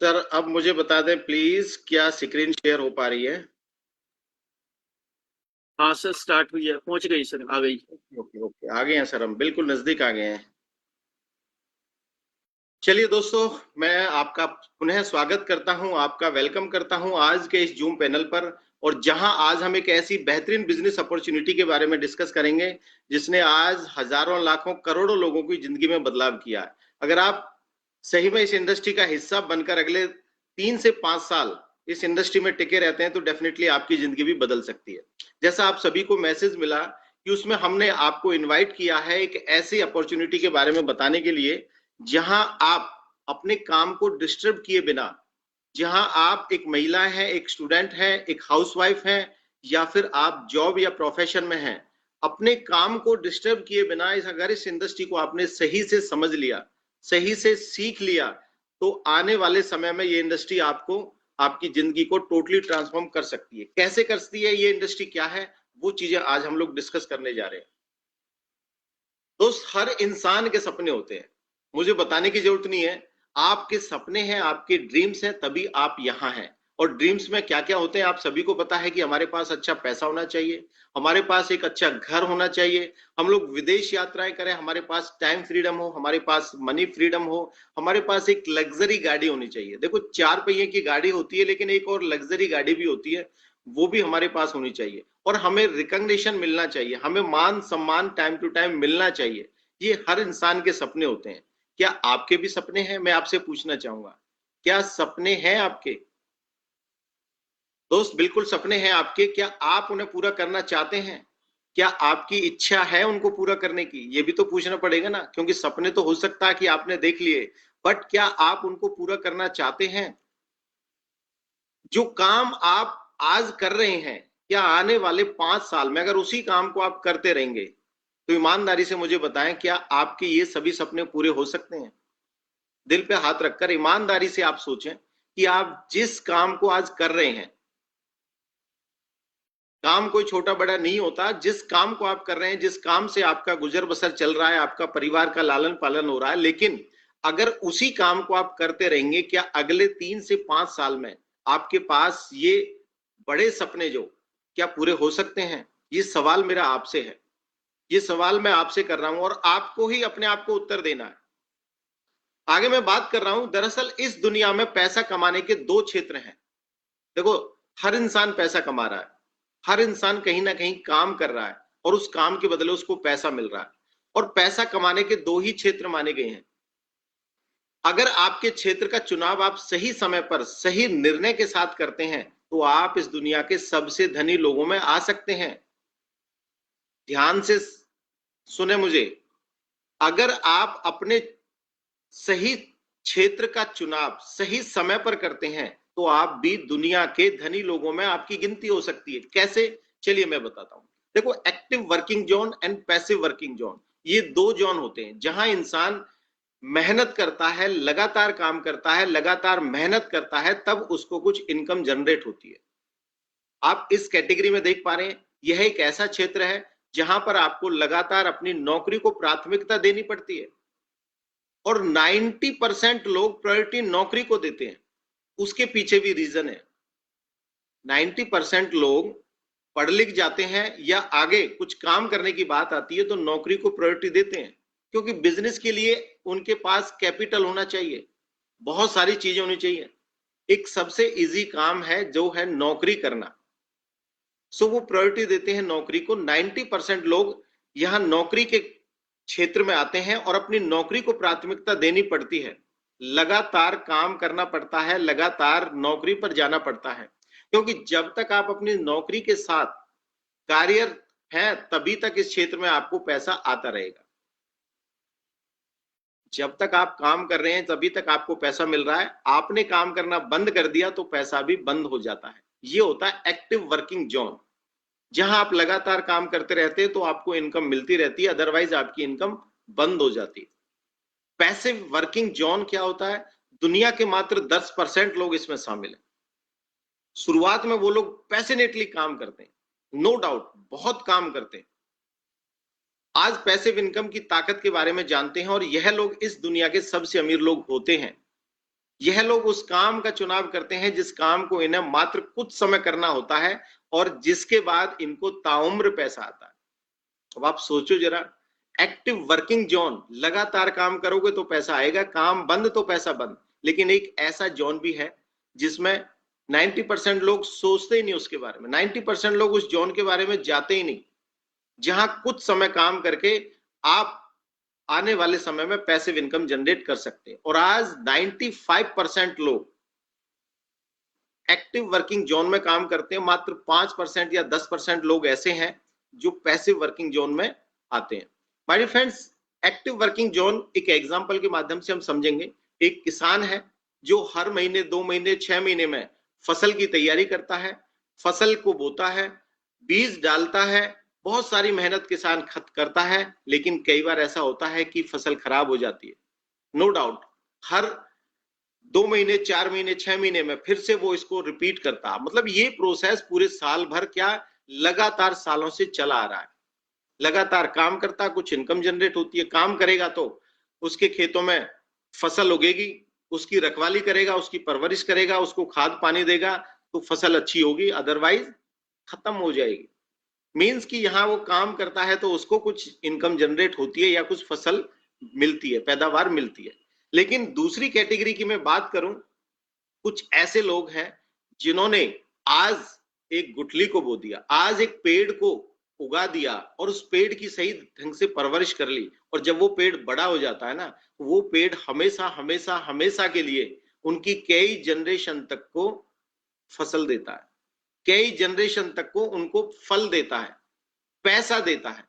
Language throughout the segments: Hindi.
सर अब मुझे बता दें प्लीज, क्या स्क्रीन शेयर हो पा रही है? हाँ सर, स्टार्ट हुई है, पहुंच गई सर, आ गई। ओके ओके, आ गए हैं सर, हम बिल्कुल नजदीक आ गए हैं। चलिए दोस्तों, मैं आपका पुनः स्वागत करता हूं, आपका वेलकम करता हूं आज के इस जूम पैनल पर। और जहां आज हम एक ऐसी बेहतरीन बिजनेस अपॉर्चुनिटी के बारे में डिस्कस करेंगे जिसने आज हजारों लाखों करोड़ों लोगों की जिंदगी में बदलाव किया है। अगर आप सही में इस इंडस्ट्री का हिस्सा बनकर अगले 3 से 5 साल इस इंडस्ट्री में टिके रहते हैं तो डेफिनेटली आपकी जिंदगी भी बदल सकती है। जैसा आप सभी को मैसेज मिला कि उसमें हमने आपको इनवाइट किया है एक ऐसी अपॉर्चुनिटी के बारे में बताने के लिए जहां आप अपने काम को डिस्टर्ब किए बिना, जहां आप एक महिला हैं, एक स्टूडेंट हैं, एक हाउसवाइफ हैं, या फिर आप जॉब या प्रोफेशन में हैं, अपने काम को डिस्टर्ब किए बिना अगर इस इंडस्ट्री को आपने सही से समझ लिया, सही से सीख लिया, तो आने वाले समय में ये इंडस्ट्री आपको आपकी जिंदगी को टोटली ट्रांसफॉर्म कर सकती है। कैसे करती है ये इंडस्ट्री, क्या है, वो चीजें आज हम लोग डिस्कस करने जा रहे हैं। दोस्त, हर इंसान के सपने होते हैं, मुझे बताने की जरूरत नहीं है। आपके सपने हैं, आपके ड्रीम्स हैं, तभी आप यहां हैं। और ड्रीम्स में क्या क्या होते हैं आप सभी को पता है कि हमारे पास अच्छा पैसा होना चाहिए, हमारे पास एक अच्छा घर होना चाहिए, हम लोग विदेश यात्राएं करें, हमारे पास टाइम फ्रीडम हो, हमारे पास मनी फ्रीडम हो, हमारे पास एक लग्जरी गाड़ी होनी चाहिए। देखो, 4 पहिए की गाड़ी होती है लेकिन एक और लग्जरी गाड़ी भी होती है, वो भी हमारे पास होनी चाहिए। और हमें रिकॉग्निशन मिलना चाहिए, हमें मान सम्मान टाइम टू टाइम मिलना चाहिए। ये हर इंसान के सपने होते हैं। क्या आपके भी सपने हैं? मैं आपसे पूछना चाहूंगा, क्या सपने हैं आपके? दोस्त, बिल्कुल सपने हैं आपके। क्या आप उन्हें पूरा करना चाहते हैं? क्या आपकी इच्छा है उनको पूरा करने की? ये भी तो पूछना पड़ेगा ना, क्योंकि सपने तो हो सकता है कि आपने देख लिए, बट क्या आप उनको पूरा करना चाहते हैं? जो काम आप आज कर रहे हैं, क्या आने वाले 5 साल में अगर उसी काम को आप करते रहेंगे तो ईमानदारी से मुझे बताएं, क्या आपके ये सभी सपने पूरे हो सकते हैं? दिल पे हाथ रखकर ईमानदारी से आप सोचें कि आप जिस काम को आज कर रहे हैं, काम कोई छोटा बड़ा नहीं होता। जिस काम को आप कर रहे हैं, जिस काम से आपका गुजर बसर चल रहा है, आपका परिवार का लालन पालन हो रहा है, लेकिन अगर उसी काम को आप करते रहेंगे, क्या अगले 3 से 5 साल में आपके पास ये बड़े सपने जो क्या पूरे हो सकते हैं? ये सवाल मेरा आपसे है, ये सवाल मैं आपसे कर रहा हूं और आपको ही अपने आप को उत्तर देना है। आगे मैं बात कर रहा हूं, दरअसल इस दुनिया में पैसा कमाने के 2 क्षेत्र हैं। देखो, हर इंसान पैसा कमा रहा है, हर इंसान कहीं ना कहीं काम कर रहा है और उस काम के बदले उसको पैसा मिल रहा है। और पैसा कमाने के 2 ही क्षेत्र माने गए हैं। अगर आपके क्षेत्र का चुनाव आप सही समय पर सही निर्णय के साथ करते हैं तो आप इस दुनिया के सबसे धनी लोगों में आ सकते हैं। ध्यान से सुने मुझे, अगर आप अपने सही क्षेत्र का चुनाव सही समय पर करते हैं तो आप भी दुनिया के धनी लोगों में आपकी गिनती हो सकती है। कैसे? चलिए मैं बताता हूं। देखो, active working zone and passive working zone, ये 2 जोन होते हैं जहां इंसान मेहनत करता है, लगातार काम करता है, लगातार मेहनत करता है, तब उसको कुछ इनकम जनरेट होती है। आप इस कैटेगरी में देख पा रहे हैं, यह एक ऐसा क्षेत्र है जहां पर आपको लगातार अपनी नौकरी को प्राथमिकता देनी पड़ती है और 90% लोग प्रायोरिटी नौकरी को देते हैं। उसके पीछे भी रीजन है। 90% लोग पढ़ लिख जाते हैं या आगे कुछ काम करने की बात आती है तो नौकरी को प्रायोरिटी देते हैं, क्योंकि बिजनेस के लिए उनके पास कैपिटल होना चाहिए, बहुत सारी चीजें होनी चाहिए। एक सबसे इजी काम है जो है नौकरी करना, सो वो प्रायोरिटी देते हैं नौकरी को। 90% लोग यहां नौकरी के क्षेत्र में आते हैं और अपनी नौकरी को प्राथमिकता देनी पड़ती है, लगातार काम करना पड़ता है, लगातार नौकरी पर जाना पड़ता है, क्योंकि जब तक आप अपनी नौकरी के साथ कार्यरत हैं तभी तक इस क्षेत्र में आपको पैसा आता रहेगा। जब तक आप काम कर रहे हैं तभी तक आपको पैसा मिल रहा है, आपने काम करना बंद कर दिया तो पैसा भी बंद हो जाता है। ये होता है एक्टिव वर्किंग जोन, जहां आप लगातार काम करते रहते हैं तो आपको इनकम मिलती रहती है, अदरवाइज आपकी इनकम बंद हो जाती है। पैसिव वर्किंग जोन क्या होता है? दुनिया के मात्र 10% लोग इसमें शामिल हैं। शुरुआत में वो लोग पैशनेटली काम करते हैं, नो डाउट बहुत काम करते हैं। आज पैसिव इनकम की ताकत के बारे में जानते हैं और यह लोग इस दुनिया के सबसे अमीर लोग होते हैं। यह लोग उस काम का चुनाव करते हैं जिस काम को इन्हें मात्र कुछ समय करना होता है और जिसके बाद इनको ताउम्र पैसा आता है। अब आप सोचो जरा, एक्टिव वर्किंग जोन, लगातार काम करोगे तो पैसा आएगा, काम बंद तो पैसा बंद। लेकिन एक ऐसा जोन भी है जिसमें 90% लोग सोचते ही नहीं उसके बारे में, 90% लोग उस जोन के बारे में जाते ही नहीं, जहां कुछ समय काम करके आप आने वाले समय में पैसिव इनकम जनरेट कर सकते हैं। और आज 95% लोग एक्टिव वर्किंग जोन में काम करते हैं, मात्र 5% या 10% लोग ऐसे हैं जो पैसिव वर्किंग जोन में आते हैं। My friends, active working zone एक एग्जांपल के माध्यम से हम समझेंगे। एक किसान है जो हर महीने, 2 महीने, 6 महीने में फसल की तैयारी करता है, फसल को बोता है, बीज डालता है, बहुत सारी मेहनत किसान खत करता है, लेकिन कई बार ऐसा होता है कि फसल खराब हो जाती है। नो डाउट, हर 2 महीने, 4 महीने, 6 महीने में फिर से वो इसको रिपीट करता। मतलब ये प्रोसेस पूरे साल भर क्या, लगातार सालों से चला आ रहा है। लगातार काम करता, कुछ इनकम जनरेट होती है, काम करेगा तो उसके खेतों में फसल उगेगी, उसकी रखवाली करेगा, उसकी परवरिश करेगा, उसको खाद पानी देगा तो फसल अच्छी होगी, अदरवाइज खत्म हो जाएगी। मीन्स कि यहां वो काम करता है तो उसको कुछ इनकम जनरेट होती है या कुछ फसल मिलती है, पैदावार मिलती है। लेकिन दूसरी कैटेगरी की मैं बात करूं, कुछ ऐसे लोग हैं जिन्होंने आज एक गुठली को बो दिया, आज एक पेड़ को उगा दिया और उस पेड़ की सही ढंग से परवरिश कर ली, और जब वो पेड़ बड़ा हो जाता है ना, वो पेड़ हमेशा हमेशा हमेशा के लिए उनकी कई जनरेशन तक को फसल देता है, कई जनरेशन तक को उनको फल देता है, पैसा देता है।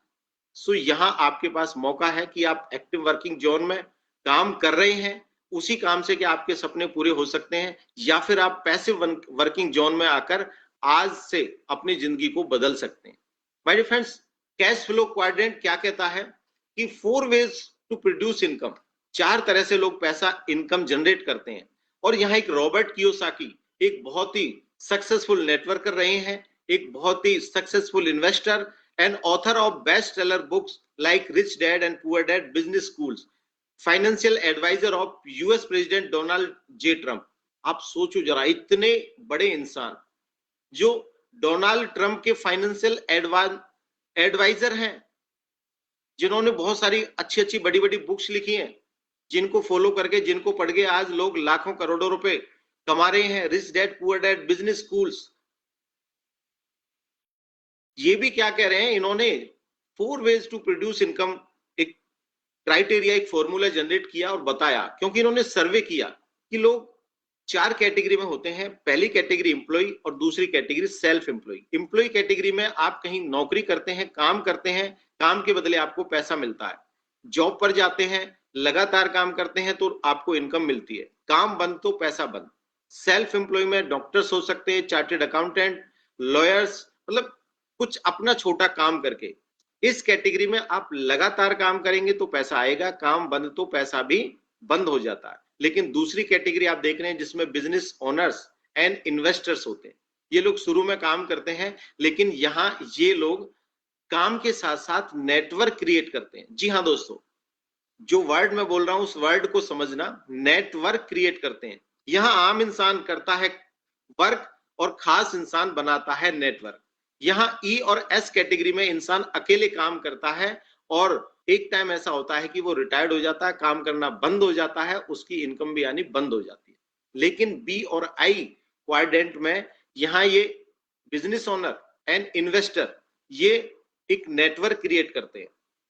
सो यहां आपके पास मौका है कि आप एक्टिव वर्किंग जोन में काम कर रहे हैं, उसी काम से क्या आपके सपने पूरे हो सकते हैं, या फिर आप पैसिव वर्किंग जोन में आकर आज से अपनी जिंदगी को बदल सकते हैं। My dear friends, cash flow quadrant क्या कहता है कि 4 वेज टू प्रोड्यूस इनकम, 4 तरह से लोग पैसा इनकम जनरेट करते हैं। और यहाँ एक रॉबर्ट कियोसाकी एक बहुत ही सक्सेसफुल नेटवर्कर रहे हैं, एक बहुत ही successful investor and author of bestseller books like Rich Dad and Poor Dad, Business Schools, financial adviser of US president Donald J Trump. आप सोचो जरा, इतने बड़े इंसान जो डोनाल्ड ट्रम्प के फाइनेंशियल एडवाइजर हैं, जिन्होंने बहुत सारी अच्छी अच्छी बड़ी बड़ी बुक्स लिखी हैं, जिनको फॉलो करके, जिनको पढ़ के आज लोग लाखों करोड़ों रुपए कमा रहे हैं। Rich dad poor dad business schools, ये भी क्या कह रहे हैं, इन्होंने 4 वेज टू प्रोड्यूस इनकम एक क्राइटेरिया, एक फॉर्मूला जनरेट किया और बताया, क्योंकि इन्होंने सर्वे किया कि लोग 4 कैटेगरी में होते हैं। पहली कैटेगरी एम्प्लॉय और दूसरी category self employ. Employ category में आप कहीं नौकरी करते हैं, काम करते हैं, काम के बदले आपको पैसा मिलता है, जॉब पर जाते हैं, लगातार काम करते हैं तो आपको इनकम मिलती है, काम बंद तो पैसा बंद। सेल्फ एम्प्लॉय में डॉक्टर्स हो सकते हैं, चार्टेड अकाउंटेंट, लॉयर्स, मतलब कुछ अपना छोटा काम करके। इस कैटेगरी में आप लगातार काम करेंगे तो पैसा आएगा, काम बंद तो पैसा भी बंद हो जाता है। लेकिन दूसरी कैटेगरी आप देख रहे हैं जिसमें बिजनेस ओनर्स एंड इन्वेस्टर्स होते हैं। ये लोग शुरू में काम करते हैं, लेकिन यहां ये लोग काम के साथ साथ नेटवर्क क्रिएट करते हैं। जी हाँ दोस्तों, जो वर्ड मैं बोल रहा हूं उस वर्ड को समझना, नेटवर्क क्रिएट करते हैं। यहां आम इंसान करता है वर्क और खास इंसान बनाता है नेटवर्क। यहाँ ई और एस कैटेगरी में इंसान अकेले काम करता है और एक टाइम ऐसा होता है कि वो रिटायर्ड हो जाता है, काम करना बंद हो जाता है, उसकी इनकम भी आनी बंद हो जाती है। लेकिन बी और आई क्वाड्रेंट में यहाँ ये बिजनेस ओनर एंड इन्वेस्टर ये एक नेटवर्क क्रिएट करते हैं।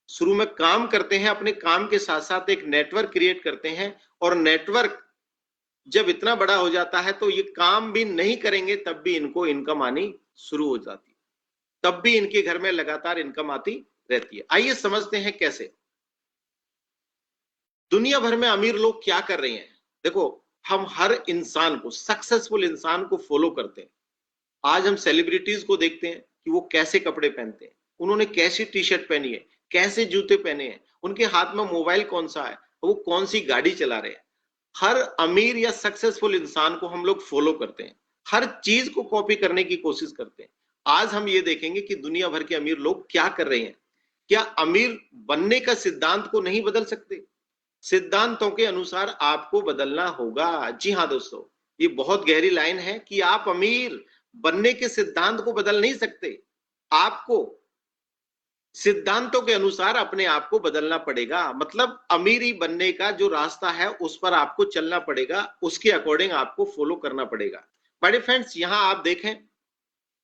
शुरू में काम करते हैं, अपने काम के साथ साथ एक नेटवर्क क्रिएट करते हैं, और नेटवर्क जब इतना बड़ा हो जाता है तो ये काम भी नहीं करेंगे तब भी इनको इनकम आनी शुरू हो जाती है, तब भी इनके घर में लगातार इनकम आती रहती है। आइए समझते हैं कैसे। दुनिया भर में अमीर लोग क्या कर रहे हैं। देखो, हम हर इंसान को, सक्सेसफुल इंसान को फॉलो करते हैं। आज हम सेलिब्रिटीज को देखते हैं कि वो कैसे कपड़े पहनते हैं, उन्होंने कैसी टी शर्ट पहनी है, कैसे जूते पहने हैं, उनके हाथ में मोबाइल कौन सा है, वो कौन सी गाड़ी चला रहे हैं। हर अमीर या सक्सेसफुल इंसान को हम लोग फॉलो करते हैं, हर चीज को कॉपी करने की कोशिश करते हैं। आज हम ये देखेंगे कि दुनिया भर के अमीर लोग क्या कर रहे हैं। क्या अमीर बनने का सिद्धांत को नहीं बदल सकते? सिद्धांतों के अनुसार आपको बदलना होगा। जी हाँ दोस्तों, ये बहुत गहरी लाइन है कि आप अमीर बनने के सिद्धांत को बदल नहीं सकते। आपको सिद्धांतों के अनुसार अपने आप को बदलना पड़ेगा। मतलब अमीरी बनने का जो रास्ता है उस पर आपको चलना पड़ेगा, उसके अकॉर्डिंग आपको फॉलो करना पड़ेगा। बड़े फ्रेंड्स, यहां आप देखें,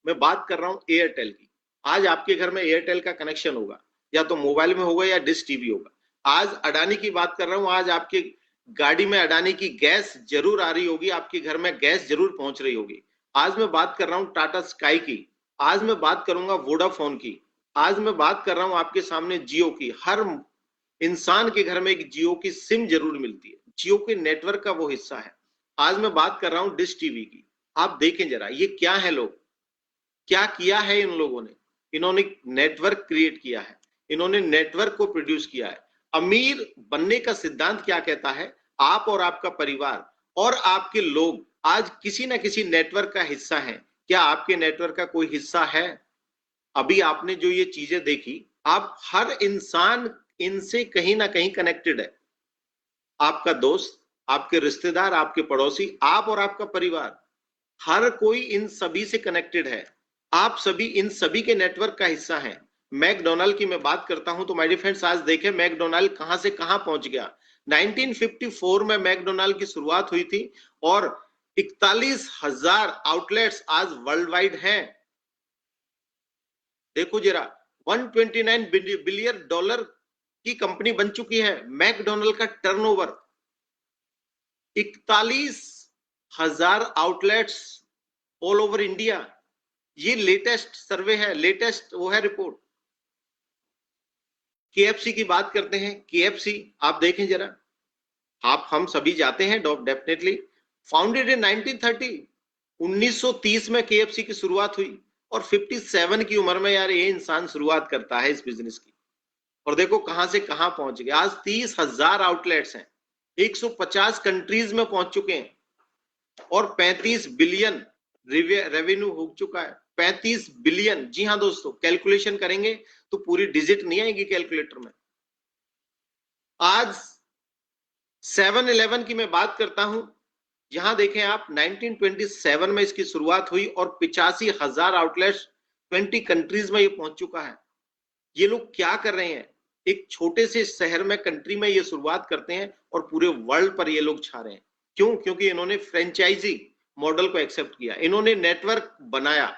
मैं बात कर रहा हूं एयरटेल की। आज आपके घर में एयरटेल का कनेक्शन होगा, या तो मोबाइल में होगा या डिश टीवी होगा। आज अडानी की बात कर रहा हूं, आज आपके गाड़ी में अडानी की गैस जरूर आ रही होगी, आपके घर में गैस जरूर पहुंच रही होगी। आज मैं बात कर रहा हूं टाटा स्काई की, आज मैं बात करूंगा वोडाफोन की, आज मैं बात कर रहा हूं आपके सामने जियो की। हर इंसान के घर में एक जियो की सिम जरूर मिलती है, जियो के नेटवर्क का वो हिस्सा है। आज मैं बात कर रहा हूं डिश टीवी की। आप देखें जरा, ये क्या है, लोग क्या किया है इन लोगों ने। इन्होंने नेटवर्क क्रिएट किया है, इन्होंने नेटवर्क को प्रोड्यूस किया है। अमीर बनने का सिद्धांत क्या कहता है, आप और आपका परिवार और आपके लोग आज किसी ना किसी नेटवर्क का हिस्सा हैं। क्या आपके नेटवर्क का कोई हिस्सा है? अभी आपने जो ये चीजें देखी, आप हर इंसान इनसे कहीं ना कहीं कनेक्टेड है। आपका दोस्त, आपके रिश्तेदार, आपके पड़ोसी, आप और आपका परिवार, हर कोई इन सभी से कनेक्टेड है। आप सभी इन सभी के नेटवर्क का हिस्सा हैं। मैकडोनाल्ड की मैं बात करता हूं तो माय डियर फ्रेंड्स, आज देखें मैकडोनाल्ड कहां से कहां पहुंच गया। 1954 में मैकडोनाल्ड की शुरुआत हुई थी और 41,000 आउटलेट्स आज वर्ल्ड वाइड हैं। देखो जरा, 129 बिलियन डॉलर की कंपनी बन चुकी है। मैकडोनाल्ड का turnover 41,000 outlets all over India. ये लेटेस्ट सर्वे है, लेटेस्ट वो है रिपोर्ट। केएफसी की बात करते हैं, केएफसी आप देखें जरा, आप हम सभी जाते हैं डेफिनेटली। फाउंडेड इन 1930, 1930 में केएफसी की शुरुआत हुई और 57 की उम्र में यार ये इंसान शुरुआत करता है इस बिजनेस की, और देखो कहां से कहां पहुंच गया। आज 30,000 आउटलेट्स हैं, 150 कंट्रीज में पहुंच चुके हैं और 35 बिलियन रेवेन्यू हो चुका है। 35 बिलियन, जी हाँ दोस्तों, कैलकुलेशन करेंगे तो पूरी डिजिट नहीं आएगी कैलकुलेटर में। आज 7-Eleven की मैं बात करता हूं, यहां देखें आप, 1927 में इसकी शुरुआत हुई और 85,000 आउटलेट्स 20 कंट्रीज में ये पहुंच चुका है। ये लोग क्या कर रहे हैं, एक छोटे से शहर में, कंट्री में ये शुरुआत करते हैं और पूरे वर्ल्ड पर ये लोग छा रहे हैं। क्यों? क्योंकि इन्होंने फ्रेंचाइजी मॉडल को एक्सेप्ट किया, इन्होंने नेटवर्क बनाया।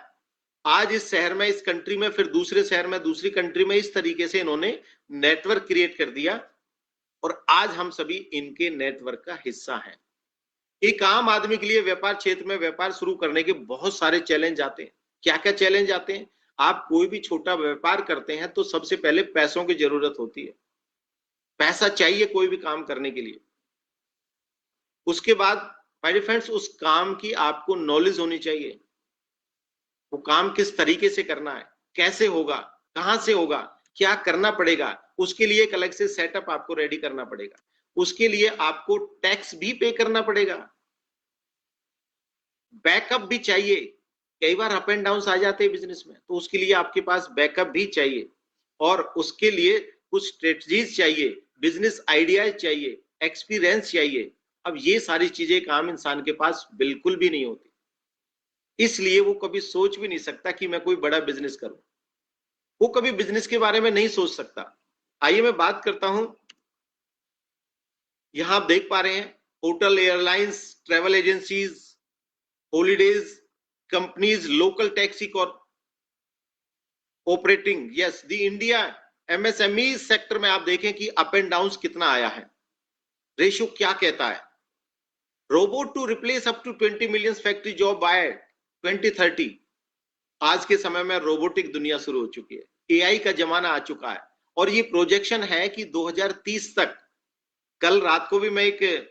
आज इस शहर में, इस कंट्री में, फिर दूसरे शहर में, दूसरी कंट्री में, इस तरीके से इन्होंने नेटवर्क क्रिएट कर दिया और आज हम सभी इनके नेटवर्क का हिस्सा हैं। एक आम आदमी के लिए व्यापार क्षेत्र में व्यापार शुरू करने के बहुत सारे चैलेंज आते हैं। क्या क्या चैलेंज आते हैं? आप कोई भी छोटा व्यापार करते हैं तो सबसे पहले पैसों की जरूरत होती है, पैसा चाहिए कोई भी काम करने के लिए। उसके बाद माय डियर फ्रेंड्स, उस काम की आपको नॉलेज होनी चाहिए, वो काम किस तरीके से करना है, कैसे होगा, कहां से होगा, क्या करना पड़ेगा। उसके लिए एक अलग से सेटअप आपको रेडी करना पड़ेगा। उसके लिए आपको टैक्स भी पे करना पड़ेगा, बैकअप भी चाहिए। कई बार अप एंड डाउन आ जाते हैं बिजनेस में, तो उसके लिए आपके पास बैकअप भी चाहिए और उसके लिए कुछ स्ट्रेटजीज चाहिए, बिजनेस आइडियाज चाहिए, एक्सपीरियंस चाहिए। अब ये सारी चीजें एक आम इंसान के पास बिल्कुल भी नहीं होती, इसलिए वो कभी सोच भी नहीं सकता कि मैं कोई बड़ा बिजनेस करूं, वो कभी बिजनेस के बारे में नहीं सोच सकता। आइए मैं बात करता हूं, यहां आप देख पा रहे हैं hotel, airlines, travel agencies, holidays companies, local taxi operating, yes the India MSME sector में आप देखें कि अप एंड डाउन कितना आया है। रेशियो क्या कहता है? Robot to replace up to 20 million factory job by 2030। आज के समय में रोबोटिक दुनिया शुरू हो चुकी है, एआई का जमाना आ चुका है और ये प्रोजेक्शन है कि 2030 तक, कल रात को भी मैं एक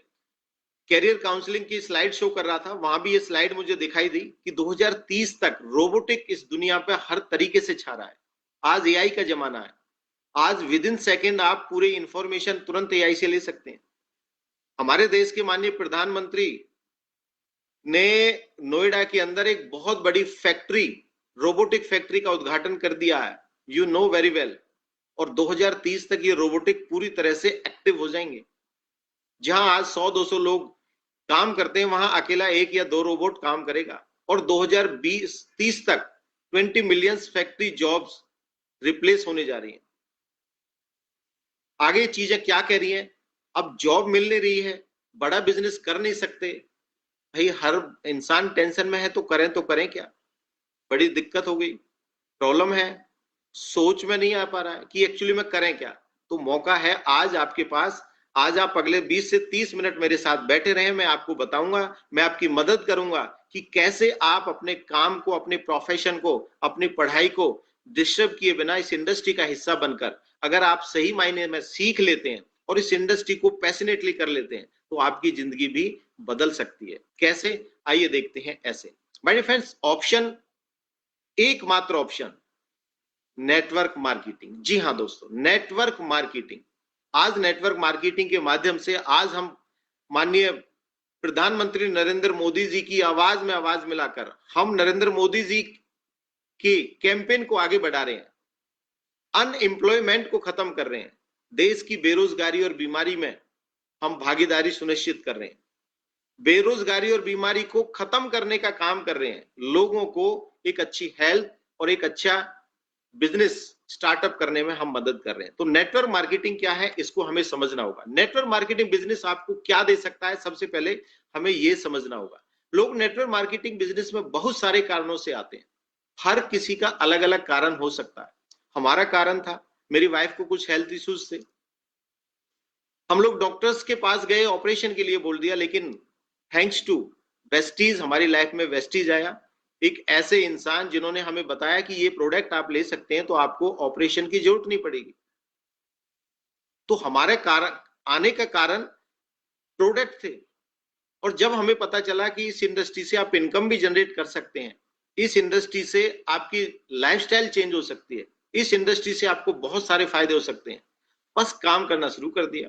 कैरियर काउंसलिंग की स्लाइड शो कर रहा था, वहां भी ये स्लाइड मुझे दिखाई दी कि 2030 तक रोबोटिक इस दुनिया पे हर तरीके से छा रहा है। आज एआई का जमाना है, आज विद इन सेकेंड आप पूरे इंफॉर्मेशन तुरंत एआई से ले सकते हैं। हमारे देश के माननीय प्रधानमंत्री ने नोएडा के अंदर एक बहुत बड़ी फैक्ट्री, रोबोटिक फैक्ट्री का उद्घाटन कर दिया है, यू नो वेरी वेल। और 2030 तक ये रोबोटिक पूरी तरह से एक्टिव हो जाएंगे। जहां आज 100-200 लोग काम करते हैं, वहां अकेला 1 या 2 रोबोट काम करेगा। और 2020-30 तक 20 मिलियन फैक्ट्री जॉब्स रिप्लेस होने जा रही हैं। आगे चीजें क्या कह रही हैं? अब जॉब मिल नहीं रही है, बड़ा बिजनेस कर नहीं सकते। भाई हर इंसान टेंशन में है, तो करें क्या? बड़ी दिक्कत हो गई, प्रॉब्लम है, सोच में नहीं आ पा रहा है कि एक्चुअली में करें क्या। तो मौका है आज आपके पास। आज आप अगले 20 से 30 मिनट मेरे साथ बैठे रहें, मैं आपको बताऊंगा, मैं आपकी मदद करूंगा कि कैसे आप अपने काम को, अपने प्रोफेशन को, अपनी पढ़ाई को डिस्टर्ब किए बिना इस इंडस्ट्री का हिस्सा बनकर अगर आप सही मायने में सीख लेते हैं और इस इंडस्ट्री को पैशनेटली कर लेते हैं, तो आपकी जिंदगी भी बदल सकती है। कैसे? आइए देखते हैं। ऐसे माय फ्रेंड्स, ऑप्शन, एकमात्र ऑप्शन, नेटवर्क मार्केटिंग। जी हां दोस्तों, नेटवर्क मार्केटिंग। आज नेटवर्क मार्केटिंग के माध्यम से आज हम माननीय प्रधानमंत्री नरेंद्र मोदी जी की आवाज में आवाज मिलाकर हम नरेंद्र मोदी जी की कैंपेन को आगे बढ़ा रहे हैं, अनएम्प्लॉयमेंट को खत्म कर रहे हैं, देश की बेरोजगारी और बीमारी में हम भागीदारी सुनिश्चित कर रहे हैं, बेरोजगारी और बीमारी को खत्म करने का काम कर रहे हैं, लोगों को एक अच्छी हेल्थ और एक अच्छा बिजनेस स्टार्टअप करने में हम मदद कर रहे हैं। तो नेटवर्क मार्केटिंग क्या है, इसको हमें समझना होगा। नेटवर्क मार्केटिंग बिजनेस आपको क्या दे सकता है, सबसे पहले हमें यह समझना होगा। लोग नेटवर्क मार्केटिंग बिजनेस में बहुत सारे कारणों से आते हैं, हर किसी का अलग अलग कारण हो सकता है। हमारा कारण था, मेरी वाइफ को कुछ हेल्थ इश्यूज थे, हम लोग डॉक्टर्स के पास गए, ऑपरेशन के लिए बोल दिया, लेकिन थैंक्स टू वेस्टीज, हमारी लाइफ में वेस्टीज आया, एक ऐसे इंसान जिन्होंने हमें बताया कि ये प्रोडक्ट आप ले सकते हैं तो आपको ऑपरेशन की जरूरत नहीं पड़ेगी। तो हमारे कारण आने का कारण प्रोडक्ट थे। और जब हमें पता चला कि इस इंडस्ट्री से आप इनकम भी जनरेट कर सकते हैं, इस इंडस्ट्री से आपकी लाइफस्टाइल चेंज हो सकती है, इस इंडस्ट्री से आपको बहुत सारे फायदे हो सकते हैं, बस काम करना शुरू कर दिया।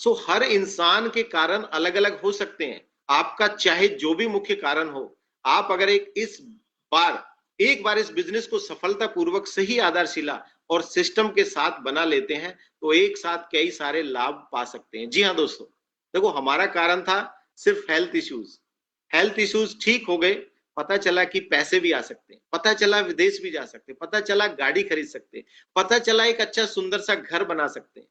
सो हर इंसान के कारण अलग अलग हो सकते हैं। आपका चाहे जो भी मुख्य कारण हो, आप अगर एक बार इस बिजनेस को सफलतापूर्वक सही आधारशिला और सिस्टम के साथ बना लेते हैं, तो एक साथ कई सारे लाभ पा सकते हैं। जी हाँ दोस्तों, देखो हमारा कारण था सिर्फ हेल्थ इश्यूज। हेल्थ इश्यूज ठीक हो गए, पता चला कि पैसे भी आ सकते हैं, पता चला विदेश भी जा सकते हैं, पता चला गाड़ी खरीद सकते हैं, पता चला एक अच्छा सुंदर सा घर बना सकते हैं,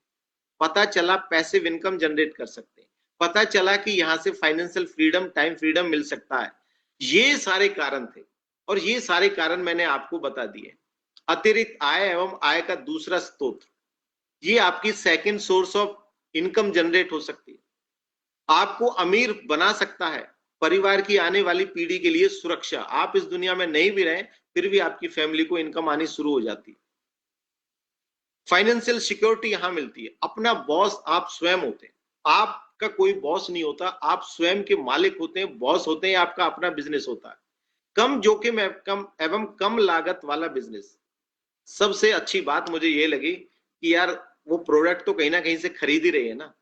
पता चला पैसिव इनकम जनरेट कर सकते हैं, पता चला कि यहां से फाइनेंशियल फ्रीडम, टाइम फ्रीडम मिल सकता है। ये सारे कारण थे और ये सारे कारण मैंने आपको बता दिए। अतिरिक्त आय एवं आय का दूसरा स्रोत, ये आपकी second source of income generate हो सकती है, आपको अमीर बना सकता है, परिवार की आने वाली पीढ़ी के लिए सुरक्षा, आप इस दुनिया में नहीं भी रहे फिर भी आपकी फैमिली को इनकम आनी शुरू हो जाती है, फाइनेंशियल सिक्योरिटी यहां मिलती है, अपना बॉस आप स्वयं होते हैं, आपका कोई बॉस नहीं होता, आप स्वयं के मालिक होते हैं, बॉस होते हैं, आपका अपना बिजनेस होता है, कम जोखिम एवं कम लागत वाला बिजनेस। सबसे अच्छी बात मुझे ये लगी कि यार वो प्रोडक्ट तो कहीं ना कहीं से खरीद ही रहे हैं ना।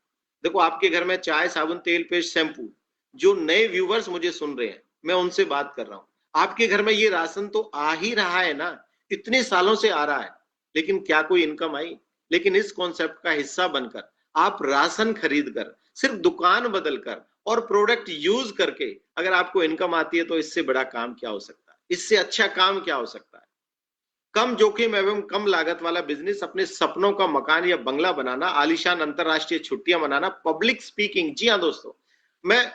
देखो आपके घर में चाय, साबुन, तेल, पेस्ट, शैम्पू, जो नए व्यूवर्स मुझे सुन रहे हैं, मैं उनसे बात कर रहा हूं, आपके घर में ये राशन तो आ ही रहा है ना, इतने सालों से आ रहा है, लेकिन क्या कोई इनकम आई? लेकिन इस कॉन्सेप्ट का हिस्सा बनकर आप राशन खरीद कर, सिर्फ दुकान बदल कर और प्रोडक्ट यूज करके अगर आपको इनकम आती है, तो इससे बड़ा काम क्या हो सकता है, इससे अच्छा काम क्या हो सकता है? कम जोखिम एवं कम लागत वाला बिजनेस, अपने सपनों का मकान या बंगला बनाना, आलीशान अंतरराष्ट्रीय छुट्टियां मनाना, पब्लिक स्पीकिंग। जी हाँ दोस्तों, मैं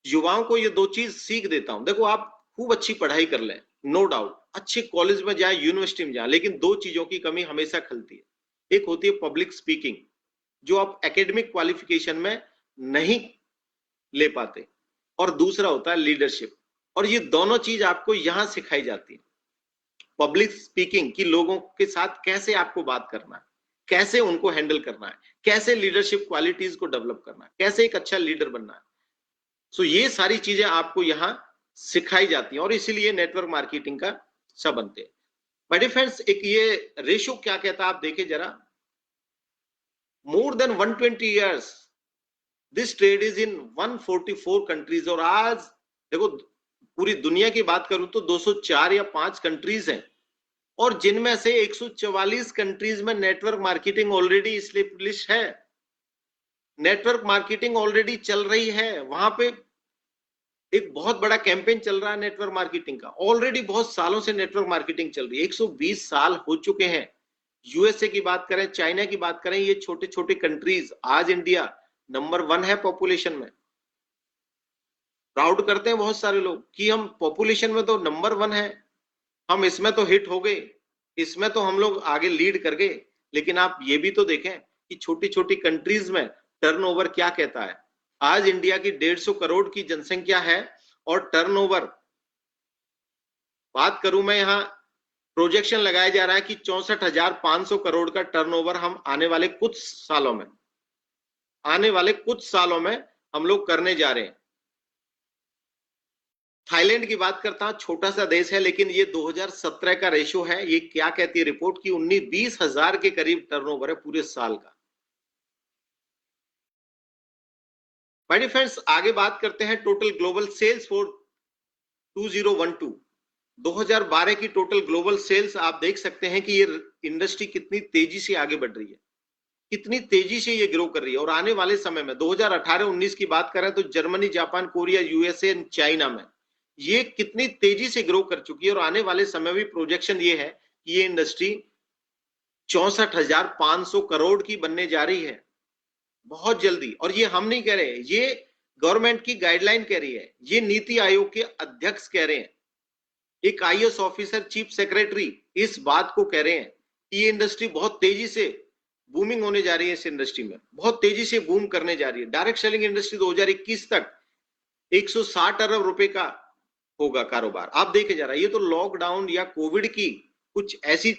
युवाओं को ये दो चीज सीख देता हूं। देखो आप खूब अच्छी पढ़ाई कर लें, नो डाउट, अच्छे कॉलेज में जाए, यूनिवर्सिटी में जाए, लेकिन दो चीजों की कमी हमेशा खलती है। एक होती है पब्लिक स्पीकिंग, जो आप एकेडमिक क्वालिफिकेशन में नहीं ले पाते, और दूसरा होता है लीडरशिप, और ये दोनों चीज आपको यहां सिखाई जाती है। पब्लिक स्पीकिंग की, लोगों के साथ कैसे आपको बात करना है, कैसे उनको हैंडल करना है, कैसे लीडरशिप क्वालिटीज को डेवलप करना है, कैसे एक अच्छा लीडर बनना है। सो ये सारी चीजें आपको यहां सिखाई जाती हैं और इसीलिए नेटवर्क मार्केटिंग का हिस्सा बनते हैं। बट फ्रेंड्स, एक ये रेशो क्या कहता है आप देखें जरा, more than 120 years this trade is in 144 countries. और आज देखो पूरी दुनिया की बात करूं तो 204 या 5 कंट्रीज हैं, और जिनमें से 144 कंट्रीज में नेटवर्क मार्केटिंग ऑलरेडी एस्टेब्लिश है। नेटवर्क मार्केटिंग ऑलरेडी चल रही है, वहां पे एक बहुत बड़ा कैंपेन चल रहा है नेटवर्क मार्केटिंग का। ऑलरेडी बहुत सालों से नेटवर्क मार्केटिंग चल रही है, 120 साल हो चुके हैं। यूएसए की बात करें, चाइना की बात करें, ये छोटे छोटे कंट्रीज, आज इंडिया नंबर 1 है पॉपुलेशन में। प्राउड करते हैं बहुत सारे लोग कि हम पॉपुलेशन में तो नंबर 1 है, हम इसमें तो हिट हो गए, इसमें तो हम लोग आगे लीड कर गए। लेकिन आप ये भी तो देखें कि छोटी छोटी कंट्रीज में टर्नओवर क्या कहता है। आज इंडिया की 150 करोड़ की जनसंख्या है और टर्नओवर, बात करूं मैं यहां, प्रोजेक्शन लगाया जा रहा है कि 64,500 करोड़ का टर्नओवर हम आने वाले कुछ सालों में, हम लोग करने जा रहे हैं। थाईलैंड की बात करता हूं, छोटा सा देश है, लेकिन ये 2017 का रेशियो है। ये क्या कहती है रिपोर्ट की 19-20 हजार के करीब टर्नओवर है पूरे साल का। माय डियर फ्रेंड्स, आगे बात करते हैं टोटल ग्लोबल सेल्स फॉर 2012। 2012 की टोटल ग्लोबल सेल्स आप देख सकते हैं कि ये इंडस्ट्री कितनी तेजी से आगे बढ़ रही है, कितनी तेजी से ये ग्रो कर रही है। और आने वाले समय में 2018-19 की बात करें तो Germany, Japan, Korea, USA, China में ये कितनी तेजी से ग्रो कर चुकी है। और आने वाले समय में प्रोजेक्शन ये है कि ये इंडस्ट्री 64,500 करोड़ की बनने जा रही है बहुत जल्दी। और ये हम नहीं कह रहे, ये गवर्नमेंट की गाइडलाइन कह रही है, ये नीति आयोग के अध्यक्ष कह रहे हैं, एक आईएएस ऑफिसर, चीफ सेक्रेटरी इस बात को कह रहे हैं कि ये इंडस्ट्री बहुत तेजी से बूमिंग होने जा रही है। इस इंडस्ट्री में बहुत तेजी से बूम करने जा रही है। डायरेक्ट सेलिंग इंडस्ट्री 2021 तक 160 अरब रुपए का होगा कारोबार। आप देखे जा रहा है, ये तो लॉकडाउन या कोविड की कुछ ऐसी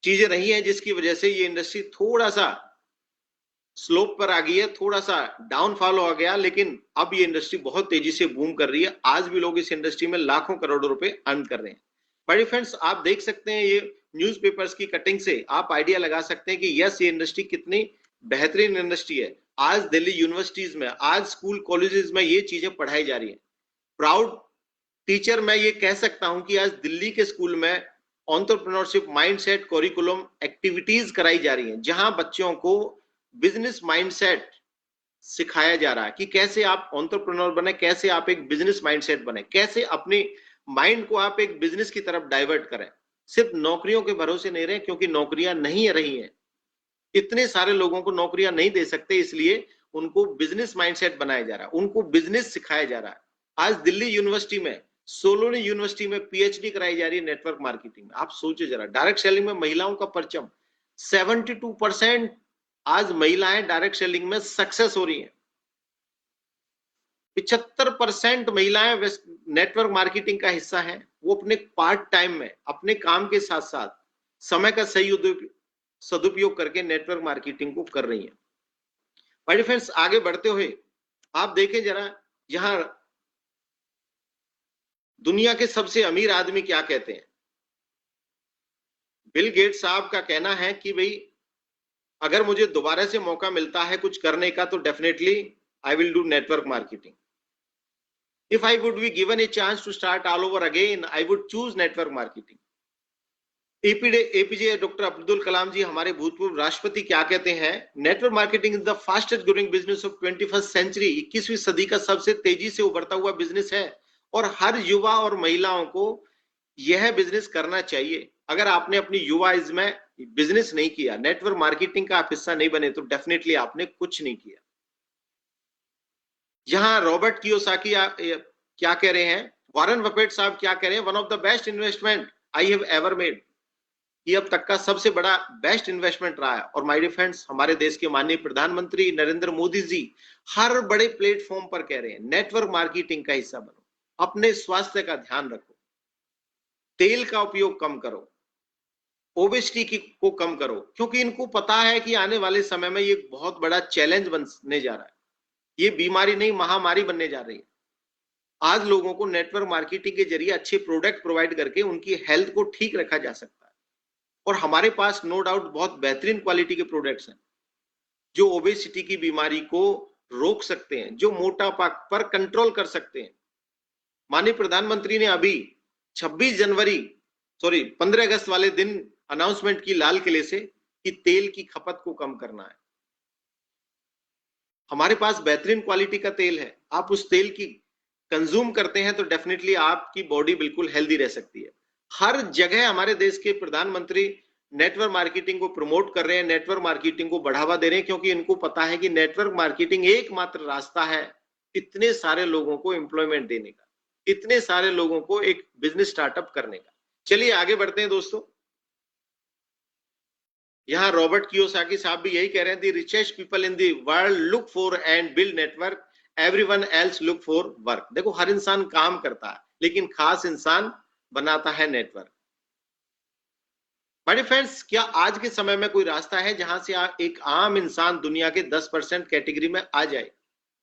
चीजें रही हैं जिसकी वजह से ये इंडस्ट्री थोड़ा सा स्लोप पर आ गई है, थोड़ा सा डाउनफॉल हो गया। लेकिन अब ये इंडस्ट्री बहुत तेजी से बूम कर रही है। आज भी लोग इस इंडस्ट्री में लाखों करोड़ों रुपए अर्न कर रहे हैं। बड़े फ्रेंड्स, आप देख सकते हैं ये न्यूज़पेपर्स की कटिंग से आप आइडिया लगा सकते हैं कि यस, ये इंडस्ट्री कितनी बेहतरीन इंडस्ट्री है। आज दिल्ली यूनिवर्सिटीज में, आज स्कूल कॉलेजेस में ये चीजें पढ़ाई जा रही है। प्राउड टीचर मैं ये कह सकता हूं कि आज दिल्ली के स्कूल में एंटरप्रेन्योरशिप माइंडसेट करिकुलम एक्टिविटीज कराई जा रही हैं, जहां बच्चों को बिजनेस माइंडसेट सिखाया जा रहा है कि कैसे आप एंटरप्रेन्योर बने, कैसे आप एक बिजनेस माइंडसेट बने, कैसे अपने माइंड को आप एक बिजनेस की तरफ डाइवर्ट करें। सिर्फ नौकरियों के भरोसे नहीं रहे, क्योंकि नौकरियां नहीं रही हैं, इतने सारे लोगों को नौकरियां नहीं दे सकते, इसलिए उनको बिजनेस माइंडसेट बनाया जा रहा है, उनको बिजनेस सिखाया जा रहा है। आज दिल्ली यूनिवर्सिटी में, सोलोनी यूनिवर्सिटी में पीएचडी कराई जा रही है नेटवर्क मार्केटिंग में। आप सोचे जरा, डायरेक्ट सेलिंग में महिलाओं का परचम, 72% आज महिलाएं डायरेक्ट सेलिंग में सक्सेस हो रही हैं। 75% महिलाएं नेटवर्क मार्केटिंग का हिस्सा हैं। वो अपने पार्ट टाइम में, अपने काम के साथ साथ समय का सही सदुपयोग करके नेटवर्क मार्केटिंग को कर रही हैं। माय डियर फ्रेंड्स, आगे बढ़ते हुए आप देखें जरा, यहां दुनिया के सबसे अमीर आदमी क्या कहते हैं। बिल गेट्स साहब का कहना है कि भाई, अगर मुझे दोबारा से मौका मिलता है कुछ करने का तो definitely I will do network marketing. If I would be given a chance to start all over again, I would choose network marketing. APJ doctor Abdul Kalam ji, हमारे भूतपूर्व राष्ट्रपति, क्या कहते हैं, network marketing is the fastest growing business of 21st century. 21वीं सदी का सबसे तेजी से उभरता हुआ बिजनेस है और हर युवा और महिलाओं को यह बिजनेस करना चाहिए। अगर आपने अपनी युवा एज में बिजनेस नहीं किया, नेटवर्क मार्केटिंग का आप हिस्सा नहीं बने, तो डेफिनेटली आपने कुछ नहीं किया। यहां रॉबर्ट कियोसाकी क्या कह रहे हैं, वॉरेन बफेट साहब क्या कह रहे हैं, one of the best investment I have ever made. ये अब तक का सबसे बड़ा बेस्ट इन्वेस्टमेंट रहा है। और माय डियर फ्रेंड्स, हमारे देश के माननीय प्रधानमंत्री नरेंद्र मोदी जी हर बड़े प्लेटफॉर्म पर कह रहे हैं, नेटवर्क मार्केटिंग का हिस्सा बनो, अपने स्वास्थ्य का ध्यान रखो, तेल का उपयोग कम करो, ओबेसिटी को कम करो, क्योंकि इनको पता है कि आने वाले समय में ये बहुत बड़ा चैलेंज बनने जा रहा है। ये बीमारी नहीं, महामारी बनने जा रही है। आज लोगों को नेटवर्क मार्केटिंग के जरिए अच्छे प्रोडक्ट प्रोवाइड करके उनकी हेल्थ को ठीक रखा जा सकता है। और हमारे पास नो डाउट बहुत बेहतरीन क्वालिटी के प्रोडक्ट्स हैं जो ओबेसिटी की बीमारी को रोक सकते हैं, जो मोटापा पर कंट्रोल कर सकते हैं। माननीय प्रधानमंत्री ने अभी 15 अगस्त वाले दिन अनाउंसमेंट की लाल किले से कि तेल की खपत को कम करना है। हमारे पास बेहतरीन क्वालिटी का तेल है, आप उस तेल की कंज्यूम करते हैं तो डेफिनेटली आपकी बॉडी बिल्कुल हेल्दी रह सकती है। हर जगह हमारे देश के प्रधानमंत्री नेटवर्क मार्केटिंग को प्रमोट कर रहे हैं, नेटवर्क मार्केटिंग को बढ़ावा दे रहे हैं, क्योंकि इनको पता है कि नेटवर्क मार्केटिंग एकमात्र रास्ता है इतने सारे लोगों को एम्प्लॉयमेंट देने का, इतने सारे लोगों को एक बिजनेस स्टार्टअप करने का। चलिए आगे बढ़ते हैं दोस्तों। यहाँ रॉबर्ट कियोसाकी साहब भी यही कह रहे हैं, the richest people in the world look for and build network, everyone else look for work. देखो हर इंसान काम करता है, लेकिन खास इंसान बनाता है नेटवर्क। बड़े फ्रेंड्स, क्या आज के समय में कोई रास्ता है जहां से एक आम इंसान दुनिया के 10% कैटेगरी में आ जाए?